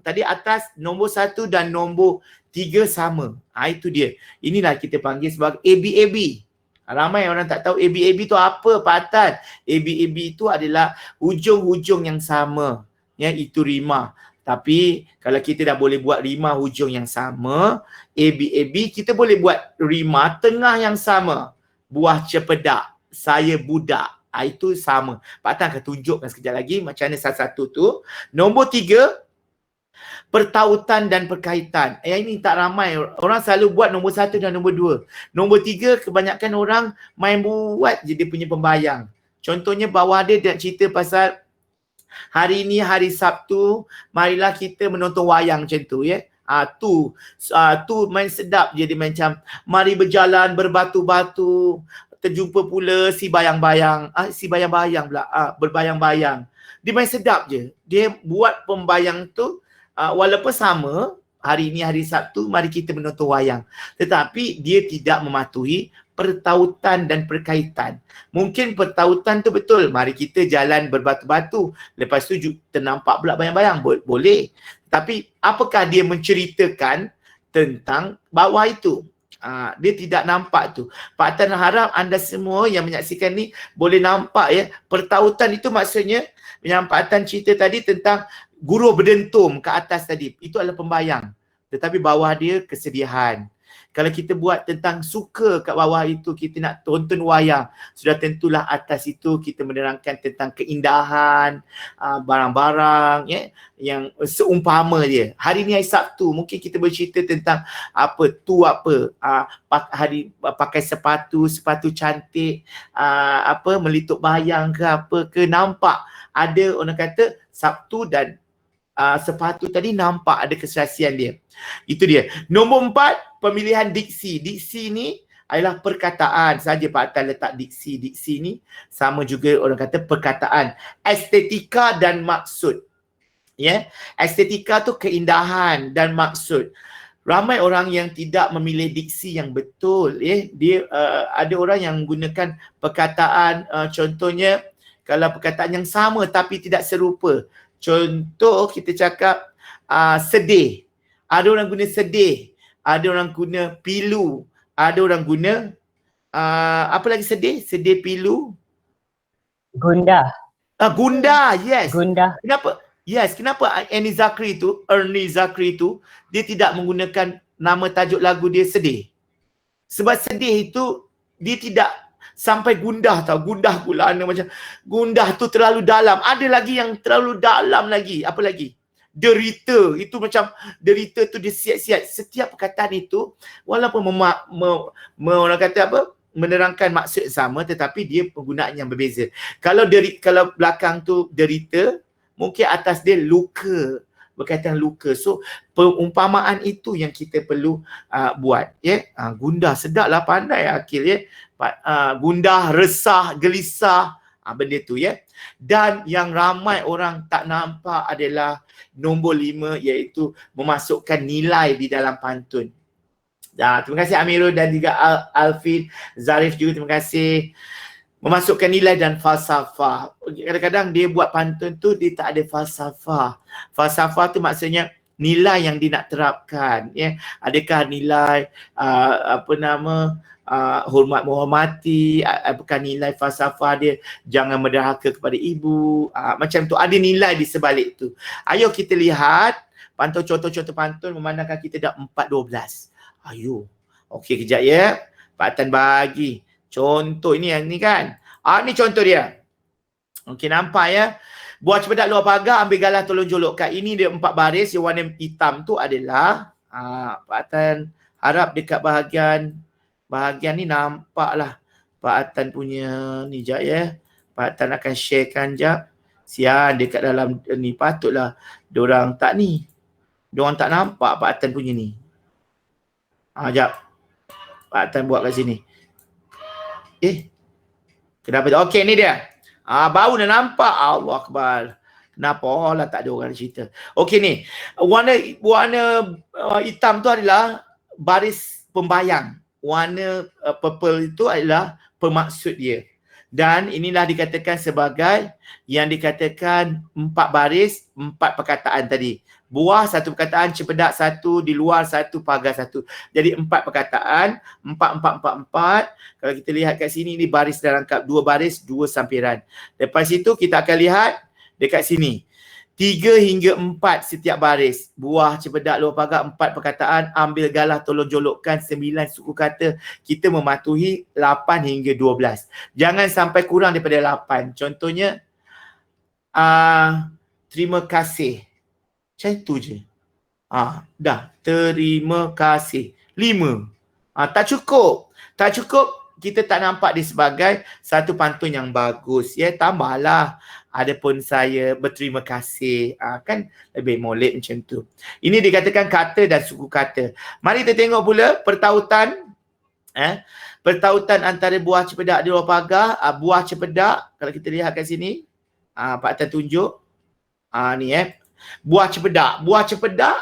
Tadi atas nombor 1 dan nombor 3 sama. Itu dia. Inilah kita panggil sebagai AB. Ramai orang tak tahu AB tu apa, Pak Tan. AB tu adalah hujung-hujung yang sama. Ya, itu rima. Tapi kalau kita dah boleh buat rima hujung yang sama, AB, kita boleh buat rima tengah yang sama. Buah cempedak, saya budak. Itu sama. Pak Tan akan tunjukkan sekejap lagi macam mana satu-satu tu. Nombor 3, pertautan dan perkaitan. Ini tak ramai. Orang selalu buat nombor 1 dan nombor 2. Nombor 3, kebanyakan orang main buat je dia punya pembayang. Contohnya bawah dia cerita pasal hari ini hari Sabtu, marilah kita menonton wayang macam tu ya. Tu main sedap je dia macam mari berjalan berbatu-batu, terjumpa pula si bayang-bayang. Si bayang-bayang pula. Berbayang-bayang. Dia main sedap je. Dia buat pembayang tu walaupun sama, hari ini hari Sabtu, mari kita menonton wayang. Tetapi dia tidak mematuhi pertautan dan perkaitan. Mungkin pertautan tu betul. Mari kita jalan berbatu-batu. Lepas tu ternampak pula bayang-bayang. Boleh. Tapi apakah dia menceritakan tentang bawah itu? Dia tidak nampak tu. Pak Tan harap anda semua yang menyaksikan ni boleh nampak ya. Pertautan itu maksudnya yang Pak Tan cerita tadi tentang guru berdentum ke atas tadi. Itu adalah pembayang. Tetapi bawah dia kesedihan. Kalau kita buat tentang suka kat bawah itu, kita nak tonton wayang, sudah tentulah atas itu kita menerangkan tentang keindahan, barang-barang ya, yang seumpama dia. Hari ni hari Sabtu, mungkin kita bercerita tentang hari pakai sepatu cantik, melituk bayang ke apa ke, nampak ada orang kata Sabtu dan sepatu tadi nampak ada kesaksian dia. Itu dia. Nombor 4, pemilihan diksi. Diksi ni adalah perkataan saja. Pak Tan letak diksi. Diksi ni sama juga orang kata perkataan. Estetika dan maksud. Ya, estetika tu keindahan dan maksud. Ramai orang yang tidak memilih diksi yang betul. Dia ada orang yang menggunakan perkataan, contohnya kalau perkataan yang sama tapi tidak serupa. Contoh kita cakap sedih. Ada orang guna sedih. Ada orang guna pilu. Ada orang guna apa lagi sedih? Sedih, pilu. Gundah. Gundah, yes. Gundah. Kenapa? Yes, kenapa Ernie Zakri tu dia tidak menggunakan nama tajuk lagu dia sedih? Sebab sedih itu dia tidak sampai gundah tau. Gundah gulana macam gundah tu terlalu dalam. Ada lagi yang terlalu dalam lagi. Apa lagi? Derita. Itu macam derita tu dia siap-siap. Setiap perkataan itu walaupun orang kata apa? Menerangkan maksud sama tetapi dia penggunaan yang berbeza. Kalau belakang tu derita, mungkin atas dia luka. Berkaitan luka. So perumpamaan itu yang kita perlu buat. Gundah, sedaplah pandai Akil ya. Gundah, resah, gelisah, benda tu ya. Dan yang ramai orang tak nampak adalah nombor 5, iaitu memasukkan nilai di dalam pantun. Terima kasih Amirul dan juga Alfin, Zarif juga terima kasih. Memasukkan nilai dan falsafah. Kadang-kadang dia buat pantun tu dia tak ada falsafah. Falsafah tu maksudnya nilai yang dia nak terapkan ya. Adakah nilai hormat menghormati, apakah nilai falsafah dia jangan menderhaka kepada ibu, macam tu, ada nilai di sebalik tu. Ayo kita lihat contoh-contoh pantun memandangkan kita dah 4.12. Ayo. Okey kejap ya. Pak Tan bagi contoh ini yang ni kan. Ni contoh dia. Okey, nampak ya. Buah cempedak luar pagar, ambil galah tolong jolokkan. Ini dia 4 baris yang warna hitam tu adalah Pak Atan harap dekat bahagian ni nampaklah Pak Atan punya ni jap ya. Pak Atan akan sharekan jap. Sian dekat dalam ni patutlah diorang tak ni. Diorang tak nampak Pak Atan punya ni. Jap. Pak Atan buat kat sini. Kenapa tu? Okey, ni dia. Baru dah nampak. Allah Akbar. Kenapa lah tak ada orang cerita. Okey ni. Warna hitam tu adalah baris pembayang. Warna purple itu adalah pemaksud dia. Dan inilah dikatakan sebagai yang dikatakan 4 baris, 4 perkataan tadi. Buah 1 perkataan, cempedak 1, di luar 1, pagar 1. Jadi 4 perkataan, 4. Kalau kita lihat kat sini, ini baris dah rangkap. 2 baris, 2 sampiran. Lepas itu kita akan lihat dekat sini. 3 hingga 4 setiap baris. Buah cempedak luar pagar, 4 perkataan, ambil galah tolong jolokkan 9 suku kata. Kita mematuhi 8 hingga 12. Jangan sampai kurang daripada 8. Contohnya, terima kasih. Macam tu je. Dah. Terima kasih. 5. Tak cukup. Tak cukup, kita tak nampak dia sebagai satu pantun yang bagus. Ya, tambahlah. Adapun saya berterima kasih. Kan lebih molek macam tu. Ini dikatakan kata dan suku kata. Mari kita tengok pula pertautan. Pertautan antara buah cempedak di luar pagar. Buah cempedak. Kalau kita lihat kat sini. Pak Tan tunjuk. Ni buah cempedak. Buah cempedak.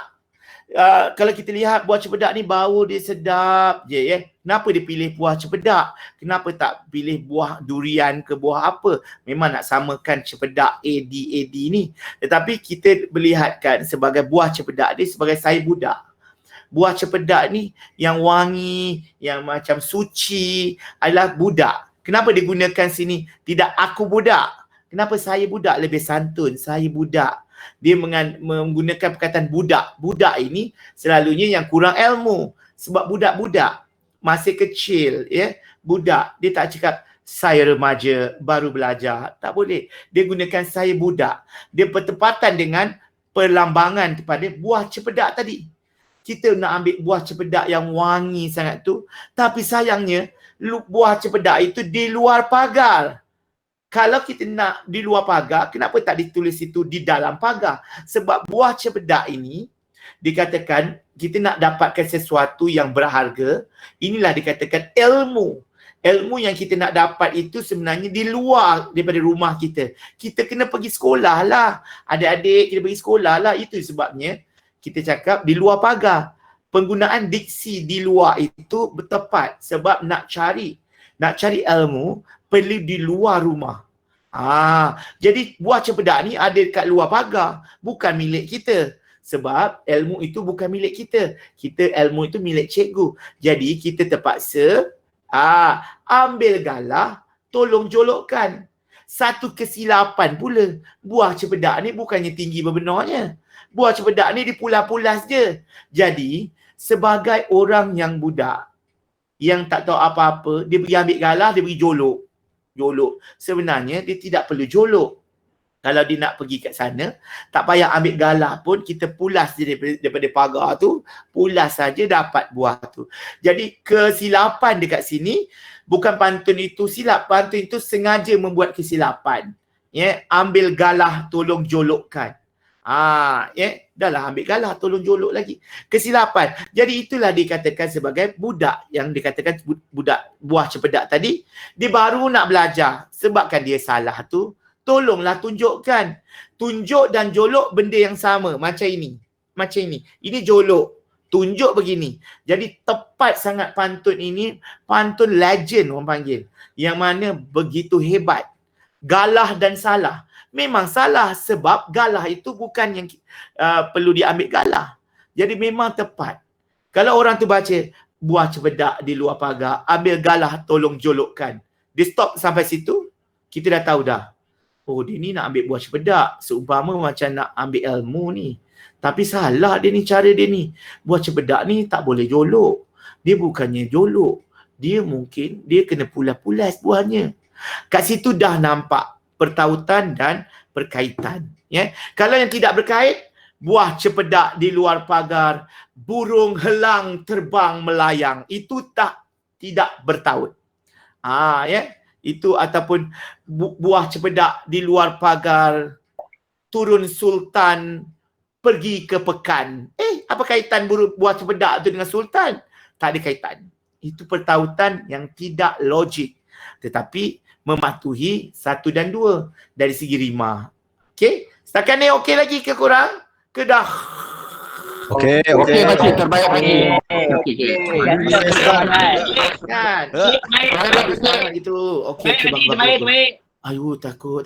Kalau kita lihat buah cempedak ni bau dia sedap je ya. Kenapa dia pilih buah cempedak? Kenapa tak pilih buah durian ke buah apa? Memang nak samakan cempedak AD ni. Tetapi kita melihatkan sebagai buah cempedak dia sebagai saya budak. Buah cempedak ni yang wangi, yang macam suci adalah budak. Kenapa digunakan sini tidak aku budak? Kenapa saya budak? Lebih santun, saya budak. Dia menggunakan perkataan budak. Budak ini selalunya yang kurang ilmu. Sebab budak-budak masih kecil ya. Budak, dia tak cakap saya remaja baru belajar. Tak boleh. Dia gunakan saya budak. Dia bertepatan dengan perlambangan kepada buah cempedak tadi. Kita nak ambil buah cempedak yang wangi sangat tu. Tapi sayangnya buah cempedak itu di luar pagar. Kalau kita nak di luar pagar, kenapa tak ditulis itu di dalam pagar? Sebab buah cempedak ini dikatakan kita nak dapatkan sesuatu yang berharga. Inilah dikatakan ilmu. Ilmu yang kita nak dapat itu sebenarnya di luar daripada rumah kita. Kita kena pergi sekolah lah. Adik-adik kita pergi sekolah lah. Itu sebabnya kita cakap di luar pagar. Penggunaan diksi di luar itu bertepat. Sebab nak cari ilmu perlu di luar rumah. Jadi buah cempedak ni ada kat luar pagar, bukan milik kita. Sebab ilmu itu bukan milik kita. Ilmu itu milik cikgu. Jadi kita terpaksa ambil galah, tolong jolokkan. Satu kesilapan pula. Buah cempedak ni bukannya tinggi berbenarnya. Buah cempedak ni dipulas-pulas je. Jadi sebagai orang yang budak, yang tak tahu apa-apa, dia pergi ambil galah, dia pergi jolok. Sebenarnya dia tidak perlu jolok. Kalau dia nak pergi kat sana, tak payah ambil galah pun, kita pulas je daripada pagar tu, pulas saja dapat buah tu. Jadi kesilapan dekat sini, bukan pantun itu silap, pantun itu sengaja membuat kesilapan. Ambil galah, tolong jolokkan. Dahlah ambil galah, tolong jolok lagi. Kesilapan. Jadi itulah dikatakan sebagai budak yang dikatakan budak buah cempedak tadi. Dia baru nak belajar. Sebabkan dia salah tu, tolonglah tunjukkan. Tunjuk dan jolok benda yang sama. Macam ini. Ini jolok. Tunjuk begini. Jadi tepat sangat pantun ini. Pantun legend orang panggil. Yang mana begitu hebat. Galah dan salah. Memang salah sebab galah itu bukan yang perlu diambil galah. Jadi memang tepat. Kalau orang tu baca buah cempedak di luar pagar, ambil galah tolong jolokkan. Dia stop sampai situ, kita dah tahu dah. Oh, dia ni nak ambil buah cempedak. Seumpama macam nak ambil ilmu ni. Tapi salah dia ni, cara dia ni. Buah cempedak ni tak boleh jolok. Dia bukannya jolok. Dia mungkin, dia kena pulas-pulas buahnya. Kat situ dah nampak pertautan dan berkaitan. Ya. Kalau yang tidak berkait, buah cempedak di luar pagar, burung helang terbang melayang, itu tidak bertaut. Ya. Itu ataupun buah cempedak di luar pagar, turun sultan pergi ke pekan. Apa kaitan buah cempedak tu dengan sultan? Tak ada kaitan. Itu pertautan yang tidak logik, tetapi mematuhi 1 dan 2 dari segi rima. Okey? Setakat ni okey lagi ke kurang? Ke dah? Okey, Okey pakcik, terbaik lagi. Kan? Gitu. Okey, bagus. Ayu, takut.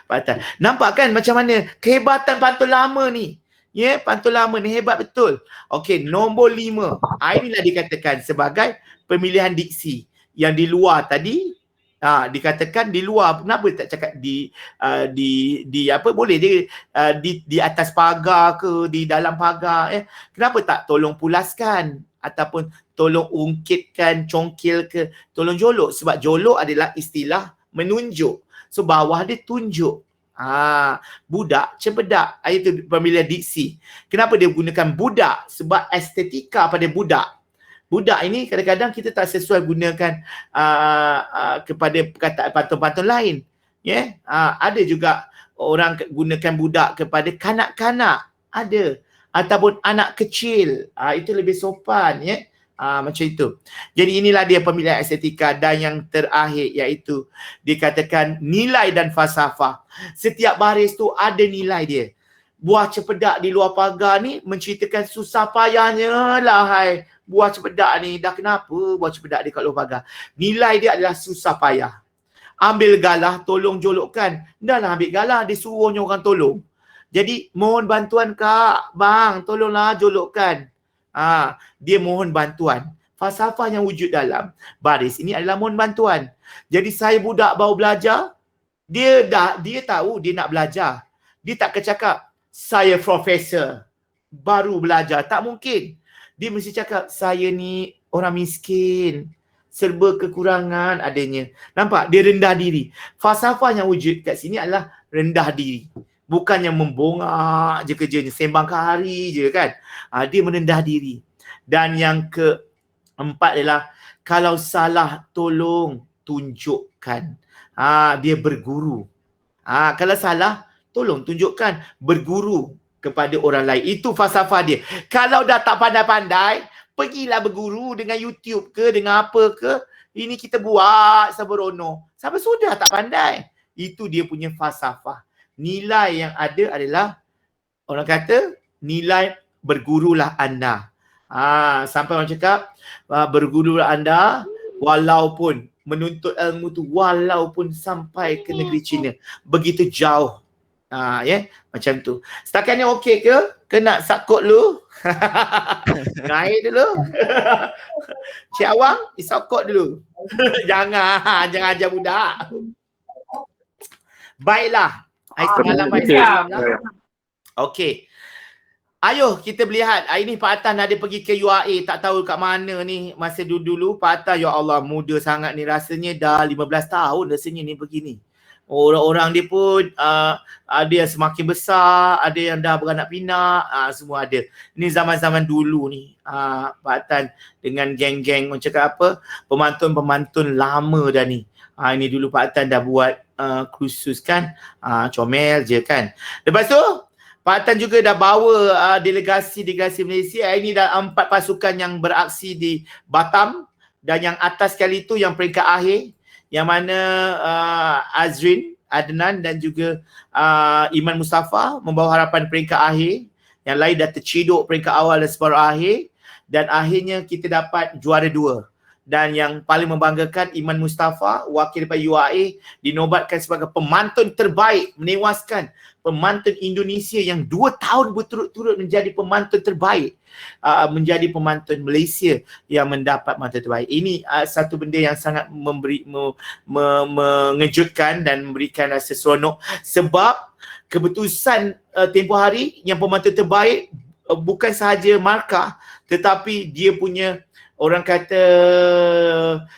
Patah. Nampak kan macam mana kehebatan pantun lama ni? Ya, pantun lama ni hebat betul. Okey, nombor 5. Inilah dikatakan sebagai pemilihan diksi. Yang di luar tadi, dikatakan di luar. Kenapa tak cakap di apa, boleh dia di atas pagar ke, di dalam pagar, kenapa tak tolong pulaskan ataupun tolong ungkitkan, congkil ke, tolong jolok, sebab jolok adalah istilah menunjuk. So bawah dia tunjuk. Budak cempedak, itu pemilihan diksi. Kenapa dia gunakan budak? Sebab estetika pada budak. Budak ini kadang-kadang kita tak sesuai gunakan kepada perkataan pantun-pantun lain. Ada juga orang gunakan budak kepada kanak-kanak. Ada. Ataupun anak kecil. Itu lebih sopan. Macam itu. Jadi inilah dia pemilihan estetika. Dan yang terakhir iaitu dikatakan nilai dan falsafah. Setiap baris tu ada nilai dia. Buah cempedak di luar pagar ni menceritakan susah payahnya lah hai. Buah cempedak ni dah kenapa buah cempedak dia kat luar pagar. Nilai dia adalah susah payah. Ambil galah, tolong jolokkan. Dah lah ambil galah, dia suruhnya orang tolong. Jadi mohon bantuan kak, bang, tolonglah jolokkan. Dia mohon bantuan. Falsafah yang wujud dalam baris ini adalah mohon bantuan. Jadi saya budak baru belajar, dia tahu dia nak belajar. Dia tak kecakap saya profesor baru belajar, tak mungkin. Dia mesti cakap saya ni orang miskin, serba kekurangan adanya. Nampak? Dia rendah diri. Falsafah yang wujud kat sini adalah rendah diri. Bukannya membongak je kerjanya, sembang hari je kan. Dia merendah diri. Dan yang keempat adalah kalau salah tolong tunjukkan. Dia berguru. Kalau salah tolong tunjukkan, berguru kepada orang lain. Itu falsafah dia. Kalau dah tak pandai-pandai, pergilah berguru dengan YouTube ke, dengan apa ke. Ini kita buat sabrono. Sampai sudah tak pandai. Itu dia punya falsafah. Nilai yang ada adalah, orang kata, nilai bergurulah anda. Sampai orang cakap, bergurulah anda walaupun menuntut ilmu tu, walaupun sampai ke negeri China. Begitu jauh. Macam tu. Setakat ni okey ke? Ke nak sakut lu? Naik dulu. Cik Awang, disokot dulu. Jangan ajar budak. Baiklah. Semalam okey. Ayuh kita melihat. Ini Pak Atan ada pergi ke UAE. Tak tahu kat mana ni. Masa dulu Pak Atan, ya Allah, muda sangat ni. Rasanya dah 15 tahun rasanya ni begini. Orang-orang dia pun ada yang semakin besar, ada yang dah beranak pinak, semua ada. Ini zaman-zaman dulu ni. Pak Atan dengan geng-geng, orang cakap apa, pemantun-pemantun lama dah ni. Ini dulu Pak Atan dah buat khusus kan, comel je kan. Lepas tu Pak Atan juga dah bawa delegasi Malaysia. Ini dah 4 pasukan yang beraksi di Batam. Dan yang atas kali tu yang peringkat akhir, yang mana Azrin, Adnan dan juga Iman Mustafa membawa harapan peringkat akhir. Yang lain dah terciduk peringkat awal dan separuh akhir. Dan akhirnya kita dapat juara 2. Dan yang paling membanggakan, Iman Mustafa, wakil daripada UAE, dinobatkan sebagai pemantun terbaik, menewaskan pemantun Indonesia yang 2 tahun berturut-turut menjadi pemantun terbaik, menjadi pemantun Malaysia yang mendapat pemantun terbaik. Ini satu benda yang sangat mengejutkan dan memberikan rasa seronok, sebab keputusan tempoh hari yang pemantun terbaik bukan sahaja markah, tetapi dia punya orang kata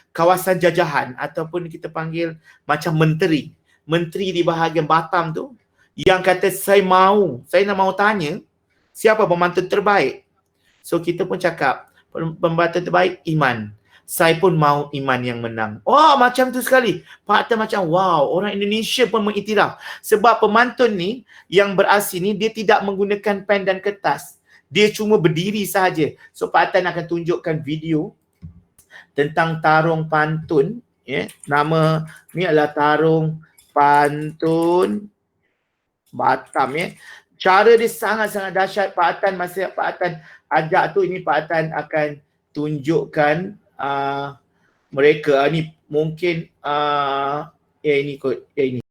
kawasan jajahan ataupun kita panggil macam menteri di bahagian Batam tu yang kata saya nak mau tanya siapa pemantun terbaik. So kita pun cakap pemantun terbaik Iman. Saya pun mau Iman yang menang. Oh, macam tu sekali. Pak Tan macam wow, orang Indonesia pun mengiktiraf. Sebab pemantun ni yang berasli ni dia tidak menggunakan pen dan kertas. Dia cuma berdiri sahaja. So Pak Tan akan tunjukkan video tentang tarung pantun. Nama ni adalah tarung pantun Batam. Cara dia sangat-sangat dahsyat. Pak Tan masa Pak Tan ajak tu, ini Pak Tan akan tunjukkan mereka. Ni mungkin ini kot. Ini.